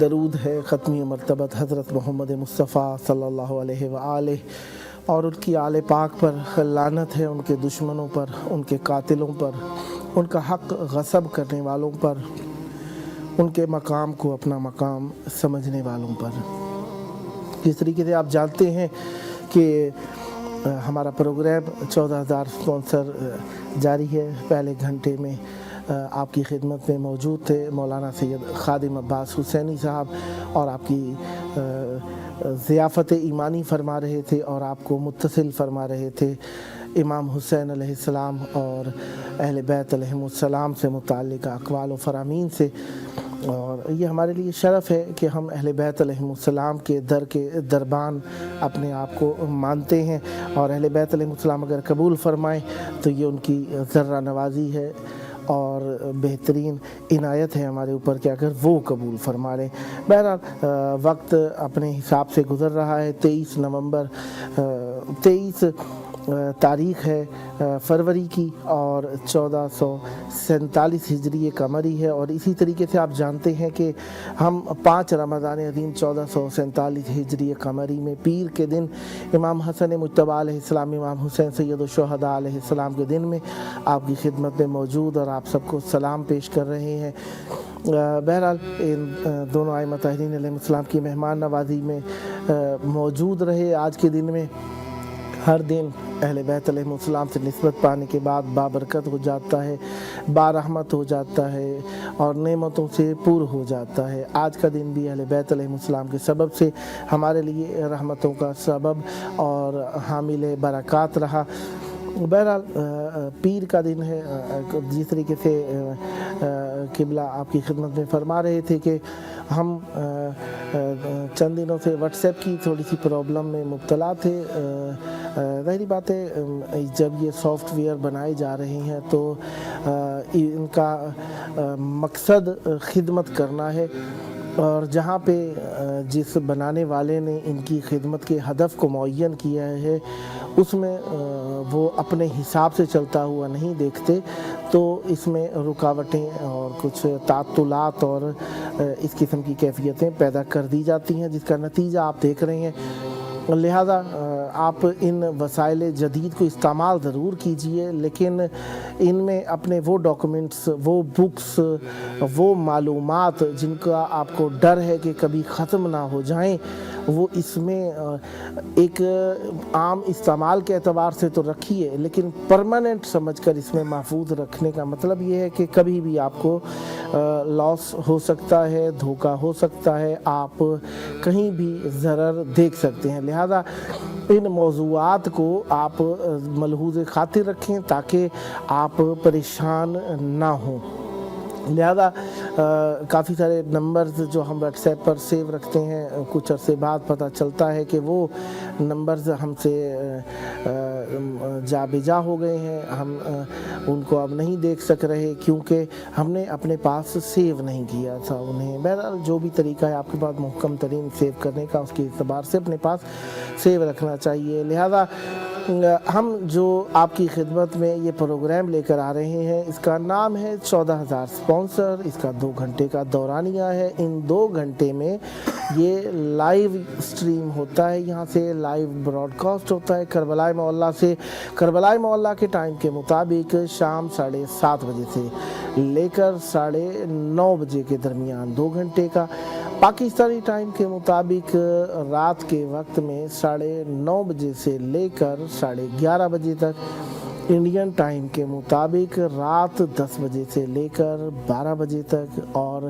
درود ہے ختمی مرتبت حضرت محمد مصطفیٰ صلی اللہ علیہ وآلہ اور ان کی آل پاک پر لعنت ہے، ان کے دشمنوں پر، ان کے قاتلوں پر، ان کا حق غصب کرنے والوں پر، ان کے مقام کو اپنا مقام سمجھنے والوں پر۔ جس طریقے سے آپ جانتے ہیں کہ ہمارا پروگرام 14,000 اسپانسر جاری ہے۔ پہلے گھنٹے میں آپ کی خدمت میں موجود تھے مولانا سید خادم عباس حسینی صاحب، اور آپ کی ضیافت ایمانی فرما رہے تھے اور آپ کو متصل فرما رہے تھے امام حسین علیہ السلام اور اہل بیت علیہ السلام سے متعلق اقوال و فرامین سے۔ اور یہ ہمارے لیے شرف ہے کہ ہم اہل بیت علیہ السلام کے دربان اپنے آپ کو مانتے ہیں، اور اہل بیت علیہ السلام اگر قبول فرمائیں تو یہ ان کی ذرہ نوازی ہے اور بہترین عنایت ہے ہمارے اوپر کہ اگر وہ قبول فرما لیں۔ بہرحال وقت اپنے حساب سے گزر رہا ہے۔ 23 تاریخ ہے فروری کی اور 1447 ہجری قمری ہے، اور اسی طریقے سے آپ جانتے ہیں کہ ہم 5 رمضان عظیم 1447 ہجری قمری میں پیر کے دن امام حسن مجتبیٰ علیہ السلام، امام حسین سید الشہداء علیہ السلام کے دن میں آپ کی خدمت میں موجود اور آپ سب کو سلام پیش کر رہے ہیں۔ بہرحال ان دونوں ائمہ طاہرین علیہ السلام کی مہمان نوازی میں موجود رہے۔ آج کے دن میں ہر دن اہل بیت علیہ السلام سے نسبت پانے کے بعد بابرکت ہو جاتا ہے، بارحمت ہو جاتا ہے اور نعمتوں سے پر ہو جاتا ہے۔ آج کا دن بھی اہل بیت علیہ السلام کے سبب سے ہمارے لیے رحمتوں کا سبب اور حامل برکات رہا۔ بہرحال پیر کا دن ہے۔ جس طریقے سے قبلہ آپ کی خدمت میں فرما رہے تھے کہ ہم چند دنوں سے واٹس ایپ کی تھوڑی سی پرابلم میں مبتلا تھے۔ ظاہری بات ہے جب یہ سافٹ ویئر بنائے جا رہے ہیں تو ان کا مقصد خدمت کرنا ہے، اور جہاں پہ جس بنانے والے نے ان کی خدمت کے ہدف کو معین کیا ہے اس میں وہ اپنے حساب سے چلتا ہوا نہیں دیکھتے، تو اس میں رکاوٹیں اور کچھ تعطلات اور اس قسم کی کیفیتیں پیدا کر دی جاتی ہیں، جس کا نتیجہ آپ دیکھ رہے ہیں۔ لہذا آپ ان وسائل جدید کو استعمال ضرور کیجئے، لیکن ان میں اپنے وہ ڈاکومنٹس، وہ بکس، وہ معلومات جن کا آپ کو ڈر ہے کہ کبھی ختم نہ ہو جائیں، وہ اس میں ایک عام استعمال کے اعتبار سے تو رکھیے، لیکن پرماننٹ سمجھ کر اس میں محفوظ رکھنے کا مطلب یہ ہے کہ کبھی بھی آپ کو لاس ہو سکتا ہے، دھوکہ ہو سکتا ہے، آپ کہیں بھی ضرر دیکھ سکتے ہیں۔ لہذا ان موضوعات کو آپ ملحوظ خاطر رکھیں تاکہ آپ پریشان نہ ہوں۔ لہذا کافی سارے نمبرز جو ہم واٹس ایپ پر سیو رکھتے ہیں، کچھ عرصے بعد پتہ چلتا ہے کہ وہ نمبرز ہم سے جا بجا ہو گئے ہیں، ہم ان کو اب نہیں دیکھ سک رہے کیونکہ ہم نے اپنے پاس سیو نہیں کیا تھا انہیں۔ بہرحال جو بھی طریقہ ہے آپ کے پاس محکم ترین سیو کرنے کا، اس کے اعتبار سے اپنے پاس سیو رکھنا چاہیے۔ لہذا ہم جو آپ کی خدمت میں یہ پروگرام لے کر آ رہے ہیں، اس کا نام ہے 14,000 اسپانسر۔ اس کا 2 گھنٹے کا دورانیہ ہے۔ ان 2 گھنٹے میں یہ لائیو اسٹریم ہوتا ہے، یہاں سے لائیو براڈ کاسٹ ہوتا ہے کربلا معلیٰ سے۔ کربلا معلیٰ کے ٹائم کے مطابق شام 7:30 بجے سے لے کر 9:30 بجے کے درمیان 2 گھنٹے کا۔ پاکستانی ٹائم کے مطابق رات کے وقت میں 9:30 بجے سے لے کر 11:30 بجے تک۔ انڈین ٹائم کے مطابق رات 10 بجے سے لے کر 12 بجے تک، اور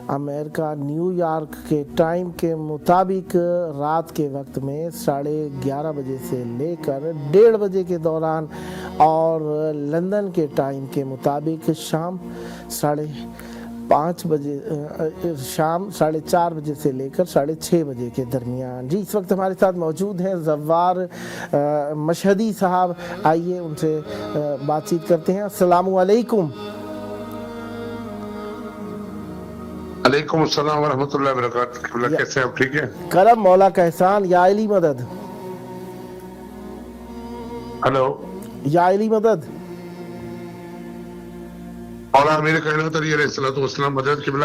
امریکہ نیو یارک کے ٹائم کے مطابق رات کے وقت میں 11:30 بجے سے لے کر 1:30 بجے کے دوران، اور لندن کے ٹائم کے مطابق شام 5 بجے، شام 4:30 بجے سے لے کر 6:30 بجے کے درمیان۔ جی اس وقت ہمارے ساتھ موجود ہیں زوار مشہدی صاحب، آئیے ان سے بات چیت کرتے ہیں۔ السلام علیکم۔ علیکم السلام ورحمۃ اللہ وبرکاتہ۔ کیسے ہیں آپ؟ ٹھیک ہے؟ کرم مولا کا احسان، یا علی مدد، ہلو یا علی مدد۔ مولا امیر کائنات علیہ الصلوۃ والسلام مدد قبلہ،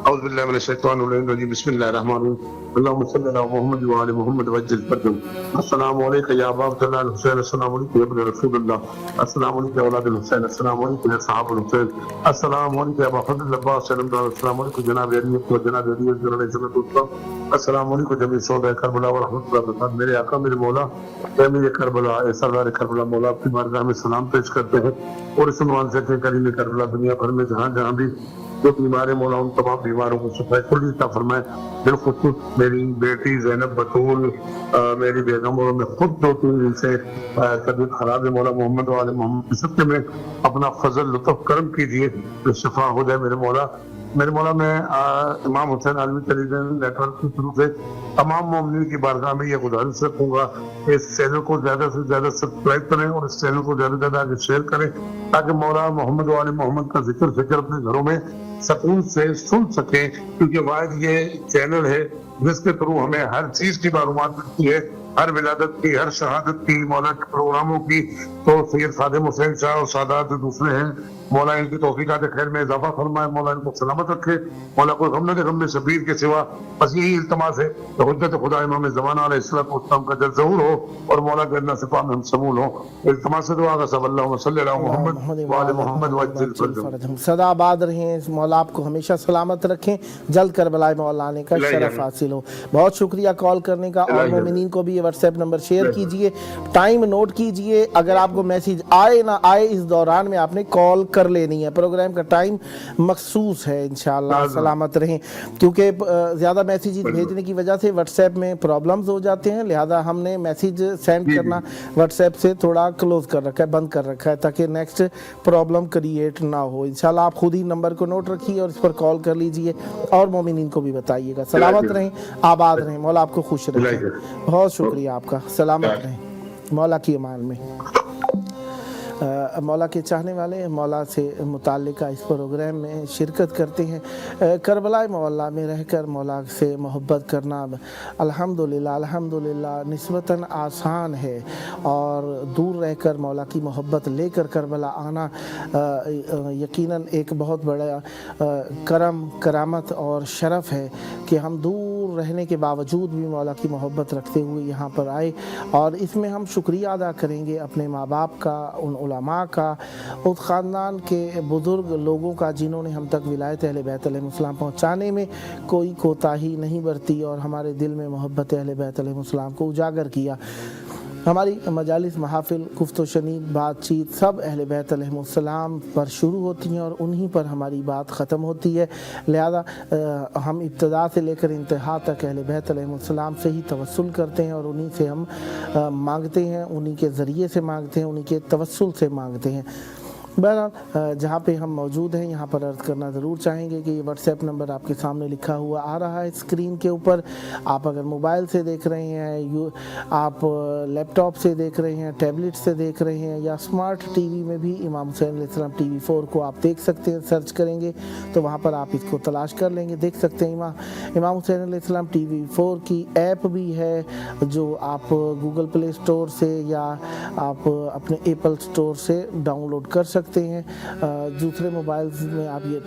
أعوذ بالله من الشيطان الرجيم بسم الله الرحمن الرحيم اللهم صل على محمد وعلى محمد وجل فرجهم السلام عليك يا أبا عبد الله الحسين السلام عليكم يا ابن رسول الله السلام عليكم يا أولاد الحسين السلام عليكم يا صحاب الحسين السلام عليكم يا أبا فضل العباس السلام عليكم جناب علي وجناب علي وجناب السلام السلام عليكم جميع شهداء کربلا ورحمۃ اللہ وبرکاتہ۔ میرے آقا میرے مولا اے میرے کربلا اے سردار کربلا مولا آپ کی بارگاہ میں سلام پیش کرتے ہیں اور اس عنوان سے کہ کریم کربلا دنیا بھر میں جہاں جہاں بھی جو بیمار مولا ان تمام بیماروں کو شفا کلی عطا فرمائے۔ بالخصوص میری بیٹی زینب بطول میری بیگم اور میں خود دو تین دن سے طبیعت خراب ہے مولا محمد والے محمد سب کے میں اپنا فضل لطف کرم کیجیے کہ شفا ہو جائے میرے مولا۔ میرے مولا میں امام حسین عالمی ٹیلی ویژن نیٹ ورک کی طرف سے تمام مومنین کی بارگاہ میں یہ گزارش رکھوں گا کہ اس چینل کو زیادہ سے زیادہ سبسکرائب کریں اور اس چینل کو زیادہ سے زیادہ آگے شیئر کریں تاکہ مولا محمد والے محمد کا ذکر فکر اپنے گھروں میں سکون سے سن سکیں، کیونکہ واحد یہ چینل ہے جس کے تھرو ہمیں ہر چیز کی معلومات ملتی ہے، ہر ولادت کی، ہر شہادت کی، مولا کے پروگراموں کی۔ تو سید خادم حسین شاہ اور سادات دوسرے ہیں، مولا ان کی توفیقات خیر میں اضافہ فرمائے، مولا ان کو سلامت رکھے، مولا کوئی غم نہ دے، غم شبیر کے سوا بس یہی التماس ہے کہ حجت خدا امام زمانہ علیہ السلام کا جلد ظہور ہو اور مولا کے اللہ صفا میں ہم شمول ہوں۔ التماس سے دعا کا سب اللہم صلی علی محمد وعلی محمد وعجل فرجهم۔ سدا آباد رہیں، مولا آپ کو ہمیشہ سلامت رکھیں، جلد کربلا مولا آنے کا شرف حاصل ہو۔ بہت شکریہ کال کرنے کا، اور مومنین کو بھی یہ واٹس ایپ نمبر شیئر کیجئے، ٹائم نوٹ کیجئے، اگر آپ کو میسیج آئے نہ آئے اس دوران میں آپ نے کال کر لینی ہے، پروگرام کا ٹائم مخصوص ہے انشاءاللہ۔ سلامت رہیں، کیونکہ زیادہ میسیج بھیجنے کی وجہ سے واٹس ایپ میں پرابلمز ہو جاتے ہیں، لہذا ہم نے میسیج سینڈ کرنا واٹس ایپ سے تھوڑا کلوز کر رکھا ہے، بند کر رکھا ہے تاکہ نیکسٹ پرابلم کریٹ نہ ہو۔ انشاءاللہ آپ خود ہی نمبر کو نوٹ رکھیے اور اس پر کال کر لیجئے اور مومنین کو بھی بتائیے گا۔ سلامت رہیں، آباد رہیں، مولا آپ کو خوش رکھیں۔ بہت شکریہ آپ کا، سلامت رہیں، مولا کی امان میں۔ مولا کے چاہنے والے مولا سے متعلقہ اس پروگرام میں شرکت کرتے ہیں۔ کربلا مولا میں رہ کر مولا سے محبت کرنا الحمدللہ نسبتاً آسان ہے، اور دور رہ کر مولا کی محبت لے کر کربلا آنا یقیناً ایک بہت بڑا کرامت اور شرف ہے کہ ہم دور رہنے کے باوجود بھی مولا کی محبت رکھتے ہوئے یہاں پر آئے، اور اس میں ہم شکریہ ادا کریں گے اپنے ماں باپ کا، ان علماء کا، اس خاندان کے بزرگ لوگوں کا جنہوں نے ہم تک ولایت اہل بیت علیہ السلام پہنچانے میں کوئی کوتاہی نہیں برتی اور ہمارے دل میں محبت اہل بیت علیہ السلام کو اجاگر کیا۔ ہماری مجالس، محافل، گفت و شنید، بات چیت سب اہل بیت علیہ السلام پر شروع ہوتی ہیں اور انہی پر ہماری بات ختم ہوتی ہے، لہذا ہم ابتدا سے لے کر انتہا تک اہل بیت علیہ السلام سے ہی توسل کرتے ہیں اور انہی سے ہم مانگتے ہیں، انہی کے ذریعے سے مانگتے ہیں، انہی کے توسل سے مانگتے ہیں۔ بہرحال جہاں پہ ہم موجود ہیں یہاں پر عرض کرنا ضرور چاہیں گے کہ یہ واٹس ایپ نمبر آپ کے سامنے لکھا ہوا آ رہا ہے اسکرین کے اوپر۔ آپ اگر موبائل سے دیکھ رہے ہیں، آپ لیپ ٹاپ سے دیکھ رہے ہیں، ٹیبلٹ سے دیکھ رہے ہیں، یا اسمارٹ ٹی وی میں بھی امام حسین علیہ السلام ٹی وی 4 کو آپ دیکھ سکتے ہیں، سرچ کریں گے تو وہاں پر آپ اس کو تلاش کر لیں گے، دیکھ سکتے ہیں۔ امام حسین علیہ السلام ٹی وی 4 کی ایپ بھی ہے جو آپ گوگل پلے اسٹور سے یا آپ اپنے ایپل اسٹور سے ڈاؤن لوڈ کر سکتے ہیں۔ دوسرے موبائلز میں آپ یہ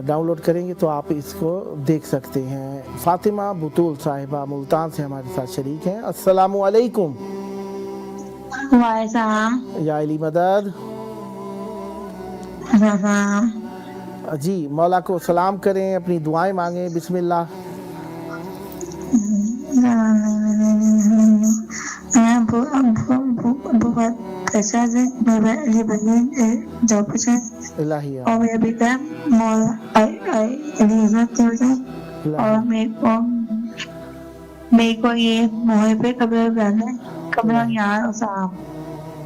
ڈاؤن لوڈ کریں گے تو آپ اس کو دیکھ سکتے ہیں۔ فاطمہ بطول صاحبہ ملتان سے ہمارے ساتھ شریک ہیں۔ السلام علیکم۔ وعلیکم السلام۔ یا علی مدد۔ جی، مولا کو سلام کریں، اپنی دعائیں مانگیں، بسم اللہ۔ الہیہ اور میرا بیٹا اور میرے کو یہ موہے پہ قبر جانا ہے، قبر یار صاحب۔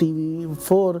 TV 4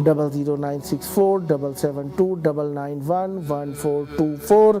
00964 772 991 1424।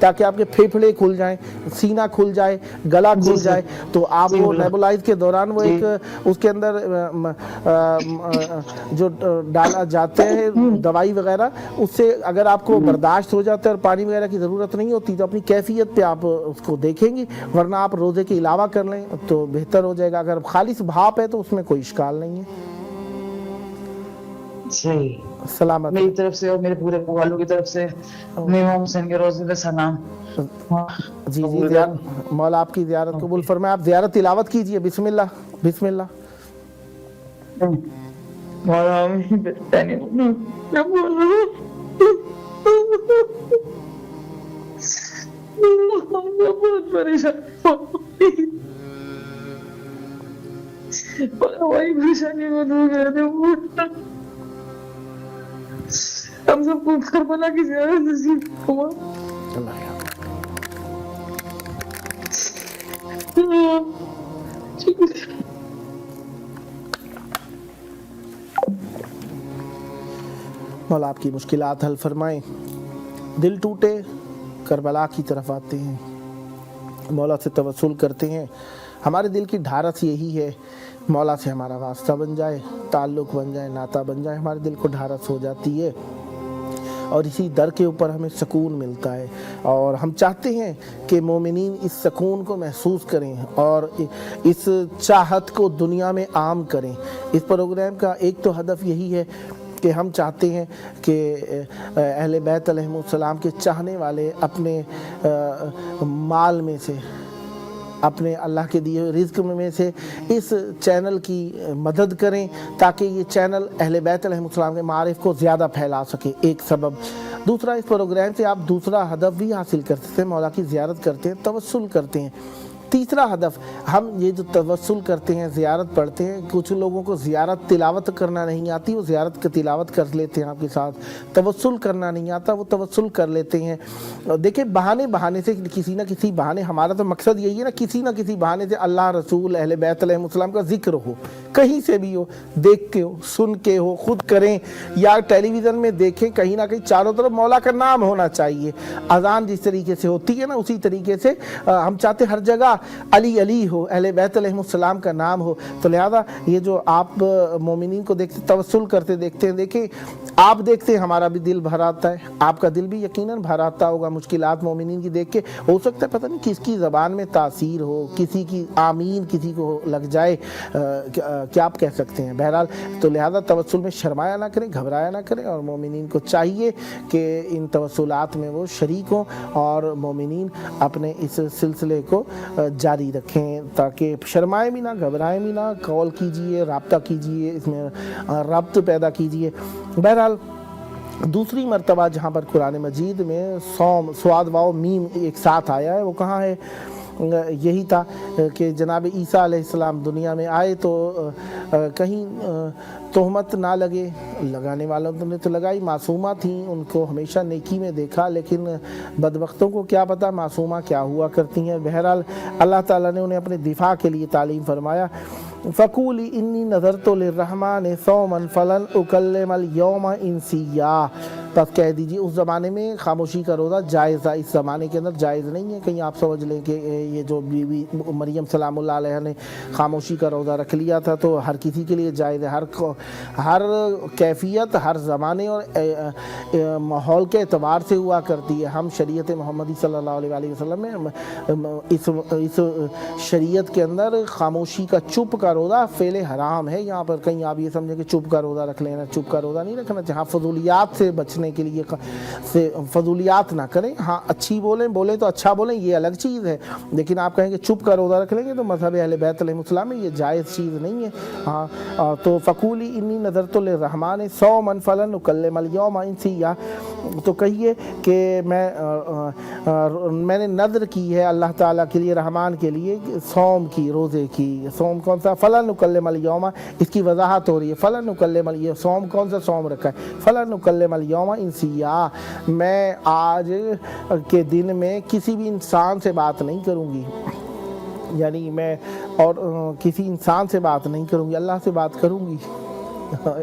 تاکہ آپ کے پھیپھڑے کھل جائیں، سینہ کھل جائے، گلا کھل جائے، تو آپ وہ نیبولائز کے دوران وہ ایک اس کے اندر جو ڈالا جاتے ہیں دوائی وغیرہ، اس سے اگر آپ کو برداشت ہو جاتا ہے اور پانی وغیرہ کی ضرورت نہیں ہوتی تو اپنی کیفیت پہ آپ اس کو دیکھیں گی، ورنہ آپ روزے کے علاوہ کر لیں تو بہتر ہو جائے گا۔ اگر خالص بھاپ ہے تو اس میں کوئی اشکال نہیں ہے۔ صحیح، سلامت میری طرف سے اور میرے پورے والوں کی طرف سے امام حسین کے روزے پہ سلام۔ جی جی، مولا آپ کی زیارت قبول فرمائے۔ آپ زیارت تلاوت کیجئے، بسم اللہ بسم اللہ۔ مولا امین بہتانی میں بول رہا ہوں، میں بہت پریشان ہوں، وہی پریشانی کو دور کر دے۔ ہم سب کو کربلا کی زیارت نصیب ہوا۔ مولا آپ کی مشکلات حل فرمائیں۔ دل ٹوٹے کربلا کی طرف آتے ہیں، مولا سے توسل کرتے ہیں، ہمارے دل کی ڈھارس یہی ہے مولا سے ہمارا واسطہ بن جائے، تعلق بن جائے، ناطہ بن جائے، ہمارے دل کو ڈھارس ہو جاتی ہے اور اسی در کے اوپر ہمیں سکون ملتا ہے، اور ہم چاہتے ہیں کہ مومنین اس سکون کو محسوس کریں اور اس چاہت کو دنیا میں عام کریں۔ اس پروگرام کا ایک تو ہدف یہی ہے کہ ہم چاہتے ہیں کہ اہل بیت علیہ السلام کے چاہنے والے اپنے مال میں سے، اپنے اللہ کے دیے رزق میں سے اس چینل کی مدد کریں تاکہ یہ چینل اہل بیت علیہ السلام کے معارف کو زیادہ پھیلا سکے، ایک سبب۔ دوسرا، اس پروگرام سے آپ دوسرا ہدف بھی حاصل کر سکتے ہیں، مولا کی زیارت کرتے ہیں، توسل کرتے ہیں۔ تیسرا ہدف، ہم یہ جو توسل کرتے ہیں، زیارت پڑھتے ہیں، کچھ لوگوں کو زیارت تلاوت کرنا نہیں آتی، وہ زیارت کی تلاوت کر لیتے ہیں آپ کے ساتھ، توسل کرنا نہیں آتا، وہ توسل کر لیتے ہیں۔ دیکھیں، بہانے سے کسی نہ کسی بہانے، ہمارا تو مقصد یہی ہے نا، کسی نہ کسی بہانے سے اللہ، رسول، اہل بیت علیہ السلام کا ذکر ہو، کہیں سے بھی ہو، دیکھ کے ہو، سن کے ہو، خود کریں یا ٹیلی ویژن میں دیکھیں، کہیں نہ کہیں چاروں طرف مولا کا نام ہونا چاہیے۔ اذان جس طریقے سے ہوتی ہے نا، اسی طریقے سے ہم چاہتے ہر جگہ علی علی ہو، اہل بیت علیہ السلام کا نام ہو۔ تو لہذا یہ جو آپ مومنین کو دیکھتے، توسل کرتے دیکھتے ہیں، دیکھیں آپ دیکھتے ہیں ہمارا بھی دل بھر آتا ہے، آپ کا دل بھی یقیناً بھر آتا ہوگا مشکلات مومنین کی دیکھ کے۔ ہو سکتا ہے پتہ نہیں کس کی زبان میں تاثیر ہو، کسی کی آمین کسی کو لگ جائے، کیا آپ کہہ سکتے ہیں۔ بہرحال تو لہذا توسل میں شرمایا نہ کریں، گھبرایا نہ کریں، اور مومنین کو چاہیے کہ ان توسلات میں وہ شریک ہوں اور مومنین اپنے اس سلسلے کو جاری رکھیں تاکہ شرمائیں بھی نہ، گھبرائیں بھی نہ، کال کیجئے، رابطہ کیجئے، اس میں ربط پیدا کیجئے۔ بہرحال دوسری مرتبہ جہاں پر قرآن مجید میں صوم، سواد واو میم ایک ساتھ آیا ہے، وہ کہاں ہے؟ یہی تھا کہ جناب عیسیٰ علیہ السلام دنیا میں آئے تو کہیں تہمت نہ لگے، لگانے والوں نے تو لگائی، معصومہ تھیں، ان کو ہمیشہ نیکی میں دیکھا، لیکن بدبختوں کو کیا پتا معصومہ کیا ہوا کرتی ہیں۔ بہرحال اللہ تعالیٰ نے انہیں اپنے دفاع کے لیے تعلیم فرمایا، فَقُولِ إِنِّي نَذَرْتُ لِلرَّحْمَٰنِ صَوْمًا فَلَنْ أُكَلِّمَ الْيَوْمَ إِنسِيًّا۔ بس کہہ دیجئے اس زمانے میں خاموشی کا روزہ جائز تھا، اس زمانے کے اندر جائز نہیں ہے۔ کہیں آپ سمجھ لیں کہ یہ جو بیوی مریم سلام اللہ علیہ نے خاموشی کا روزہ رکھ لیا تھا تو ہر کسی کے لیے جائز ہے۔ ہر کیفیت، ہر زمانے اور ماحول کے اعتبار سے ہوا کرتی ہے۔ ہم شریعت محمدی صلی اللہ علیہ وسلم میں اس شریعت کے اندر خاموشی کا، چپ کا روزہ فعل حرام ہے۔ یہاں پر کہیں آپ یہ سمجھیں کہ چپ کا روزہ رکھ لینا، چپ کا روزہ نہیں رکھنا، جہاں فضولیات سے بچنے کے لیے فضولیات نہ کریں۔ ہاں اچھی بولیں تو اچھا بولیں، یہ الگ چیز ہے، لیکن آپ کہیں کہ چپ کا روزہ رکھ لیں گے تو مذہب اہل بیت علیہ السلام میں یہ جائز چیز نہیں ہے۔ ہاں تو فقولی انی نذرت للرحمن صوما فلن اکلم اليوم انسیا، تو کہیے کہ میں نے نذر کی ہے اللہ تعالیٰ کے لیے، رحمان کے لیے، صوم کی، روزے کی۔ صوم کون سا؟ فلن اکلم اليوم، اس کی وضاحت ہو رہی ہے۔ فلن اکلم اليوم، صوم کون سا صوم رکھا ہے؟ فلن اکلم اليوم انسیا، میں آج کے دن میں کسی بھی انسان سے بات نہیں کروں گی، یعنی میں اور کسی انسان سے بات نہیں کروں گی، اللہ سے بات کروں گی۔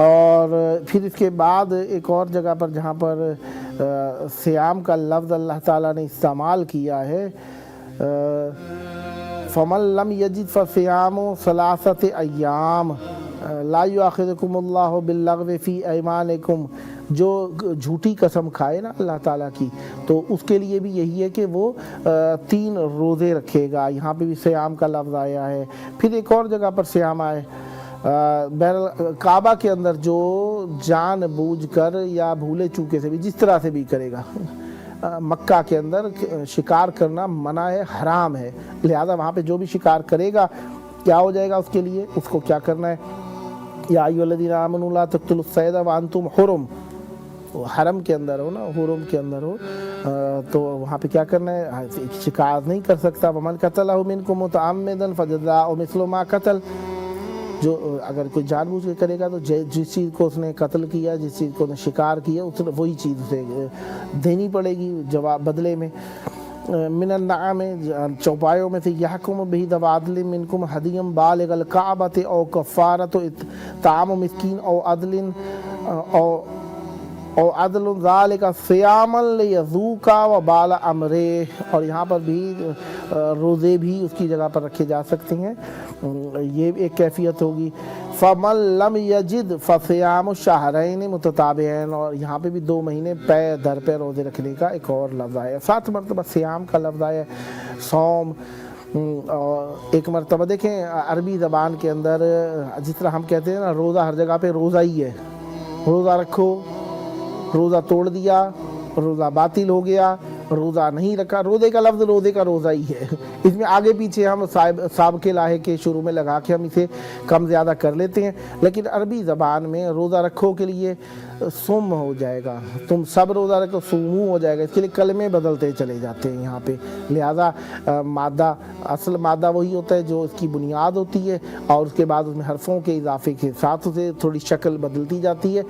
اور پھر اس کے بعد ایک اور جگہ پر جہاں پر سیام کا لفظ اللہ تعالیٰ نے استعمال کیا ہے، فَمَن لَّمْ يَجِدْ فَصِيَامُ ثَلَاثَةِ أَيَّامٍ لَا يُؤَاخِذُكُمُ اللَّهُ بِاللَّغْوِ فِي أَيْمَانِكُمْ، جو جھوٹی قسم کھائے نا اللہ تعالیٰ کی، تو اس کے لیے بھی یہی ہے کہ وہ 3 روزے رکھے گا۔ یہاں پہ بھی سیام کا لفظ آیا ہے۔ پھر ایک اور جگہ پر سیام آئے، کعبہ کے اندر جو جان بوجھ کر یا بھولے چوکے سے بھی جس طرح سے بھی کرے گا، مکہ کے اندر شکار کرنا منع ہے، حرام ہے، لہذا وہاں پہ جو بھی شکار کرے گا کیا ہو جائے گا اس کے لیے، اس کو کیا کرنا ہے، یا ایھا الذین آمنوا لا تقتلوا الصید وانتم حرم، حرم کے اندر ہو نا، حرم کے اندر ہو، تو وہاں پہ کیا کرنا ہے، شکار نہیں کر سکتا۔ ومن قتلہ منکم متعمدا فجزاء مثل ما قتل، جو اگر کوئی جان بوجھ کے کرے گا تو جس چیز کو اس نے قتل کیا، جس چیز کو شکار کیا، وہی چیز اسے دینی پڑے گی جواب بدلے میں۔ من النعام، چوپایوں میں سے، یحکم بہ ذو عدل منکم ہدیا بالغ الکعبۃ او کفارۃ طعام مسکین او عدل ذالک صیاما لیذوق وبال امرہ، اور یہاں پر بھی روزے بھی اس کی جگہ پر رکھے جا سکتے ہیں، یہ ایک کیفیت ہوگی۔ فمن لم یجد فصیام شہرین متتابعین، اور یہاں پہ بھی 2 مہینے پے در پہ روزے رکھنے کا ایک اور لفظ آیا ہے۔ 7 مرتبہ سیام کا لفظ آیا ہے، صوم، اور ایک مرتبہ دیکھیں عربی زبان کے اندر جس طرح ہم کہتے ہیں نا روزہ، ہر جگہ پہ روزہ ہی ہے، روزہ رکھو، روزہ توڑ دیا، روزہ باطل ہو گیا، روزہ نہیں رکھا، روزے کا لفظ روزے کا روزہ ہی ہے، اس میں آگے پیچھے ہم سابقے لاحق کے شروع میں لگا کے ہم اسے کم زیادہ کر لیتے ہیں، لیکن عربی زبان میں روزہ رکھو کے لیے سم ہو جائے گا، تم سب روزہ رکھو، سومو ہو جائے گا، اس کے لیے کلمے بدلتے چلے جاتے ہیں یہاں پہ، لہذا مادہ، اصل مادہ وہی ہوتا ہے جو اس کی بنیاد ہوتی ہے، اور اس کے بعد اس میں حرفوں کے اضافے کے ساتھ اسے تھوڑی شکل بدلتی جاتی ہے،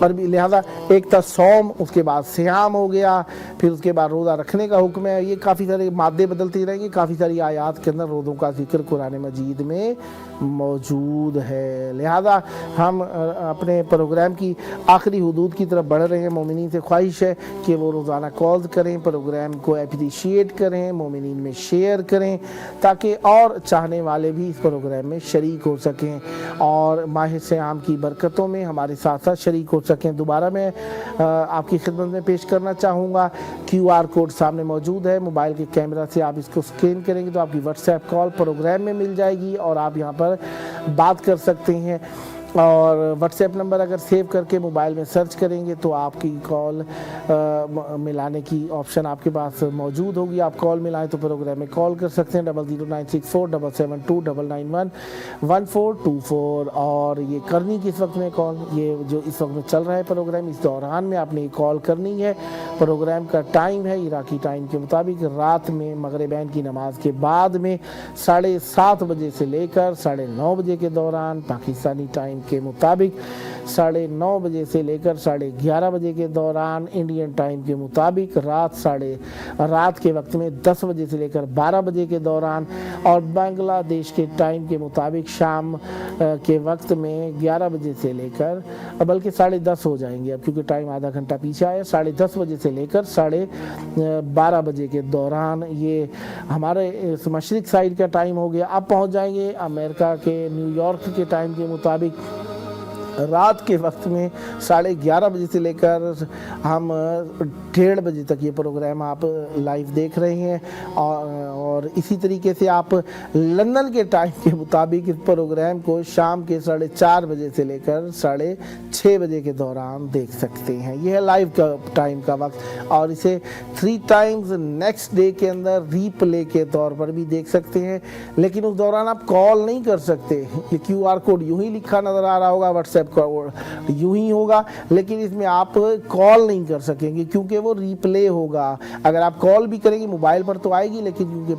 عربی، لہذا ایک تھا صوم، اس کے بعد سیام ہو گیا، پھر اس کے بعد روزہ رکھنے کا حکم ہے، یہ کافی سارے مادے بدلتی رہیں گے، کافی ساری آیات کے اندر روزوں کا ذکر قرآن مجید میں موجود ہے۔ لہذا ہم اپنے پروگرام کی آخری حدود کی طرف بڑھ رہے ہیں، مومنین سے خواہش ہے کہ وہ روزانہ کالز کریں، پروگرام کو اپریشیٹ کریں، مومنین میں شیئر کریں، تاکہ اور چاہنے والے بھی اس پروگرام میں شریک ہو سکیں اور ماہ سیام کی برکتوں میں ہمارے ساتھ ساتھ شریک ہو سکیں۔ دوبارہ میں آپ کی خدمت میں پیش کرنا چاہوں گا، QR کوڈ سامنے موجود ہے، موبائل کے کیمرہ سے آپ اس کو سکین کریں گے تو آپ کی واٹس ایپ کال پروگرام میں مل جائے گی اور آپ یہاں پر بات کر سکتے ہیں، اور واٹس ایپ نمبر اگر سیو کر کے موبائل میں سرچ کریں گے تو آپ کی کال ملانے کی آپشن آپ کے پاس موجود ہوگی، آپ کال ملائیں تو پروگرام میں کال کر سکتے ہیں 0096477219424، اور یہ کرنی کس وقت میں کال، یہ جو اس وقت میں چل رہا ہے پروگرام، اس دوران میں آپ نے یہ کال کرنی ہے۔ پروگرام کا ٹائم ہے عراقی ٹائم کے مطابق رات میں مغربین کی نماز کے بعد میں 7:30 بجے سے لے کر 9:30 بجے کے دوران، پاکستانی ٹائم کے مطابق 9:30 بجے سے لے کر 11:30 بجے کے دوران، انڈین ٹائم کے مطابق رات کے وقت میں 10 بجے سے لے کر 12 بجے کے دوران، اور بنگلہ دیش کے ٹائم کے مطابق شام کے وقت میں 11 بجے سے لے کر، بلکہ 10:30 ہو جائیں گے اب کیونکہ ٹائم آدھا گھنٹہ پیچھے آیا، 10:30 بجے سے لے کر 12:30 بجے کے دوران، یہ ہمارے مشرق سائڈ کا ٹائم ہو گیا۔ اب پہنچ جائیں گے امریکہ کے نیو یارک کے ٹائم کے مطابق رات کے وقت میں 11:30 بجے سے لے کر ہم 1:30 بجے تک یہ پروگرام آپ لائیو دیکھ رہے ہیں، اور اسی طریقے سے آپ لندن کے ٹائم کے مطابق اس پروگرام کو شام کے 4:30 بجے سے لے کر 6:30 بجے کے دوران دیکھ سکتے ہیں۔ یہ ہے لائیو کا ٹائم کا وقت، اور اسے 3 ٹائمز نیکسٹ ڈے کے اندر ری پلے کے طور پر بھی دیکھ سکتے ہیں، لیکن اس دوران آپ کال نہیں کر سکتے۔ یہ QR کوڈ یوں ہی لکھا نظر آ رہا ہوگا، واٹس ایپ یوں ہی ہوگا، لیکن اس میں آپ کال نہیں کر سکیں گے کیونکہ وہ ری پلے ہوگا۔ اگر آپ کال بھی کریں گے موبائل پر تو آئے گی، لیکن کیونکہ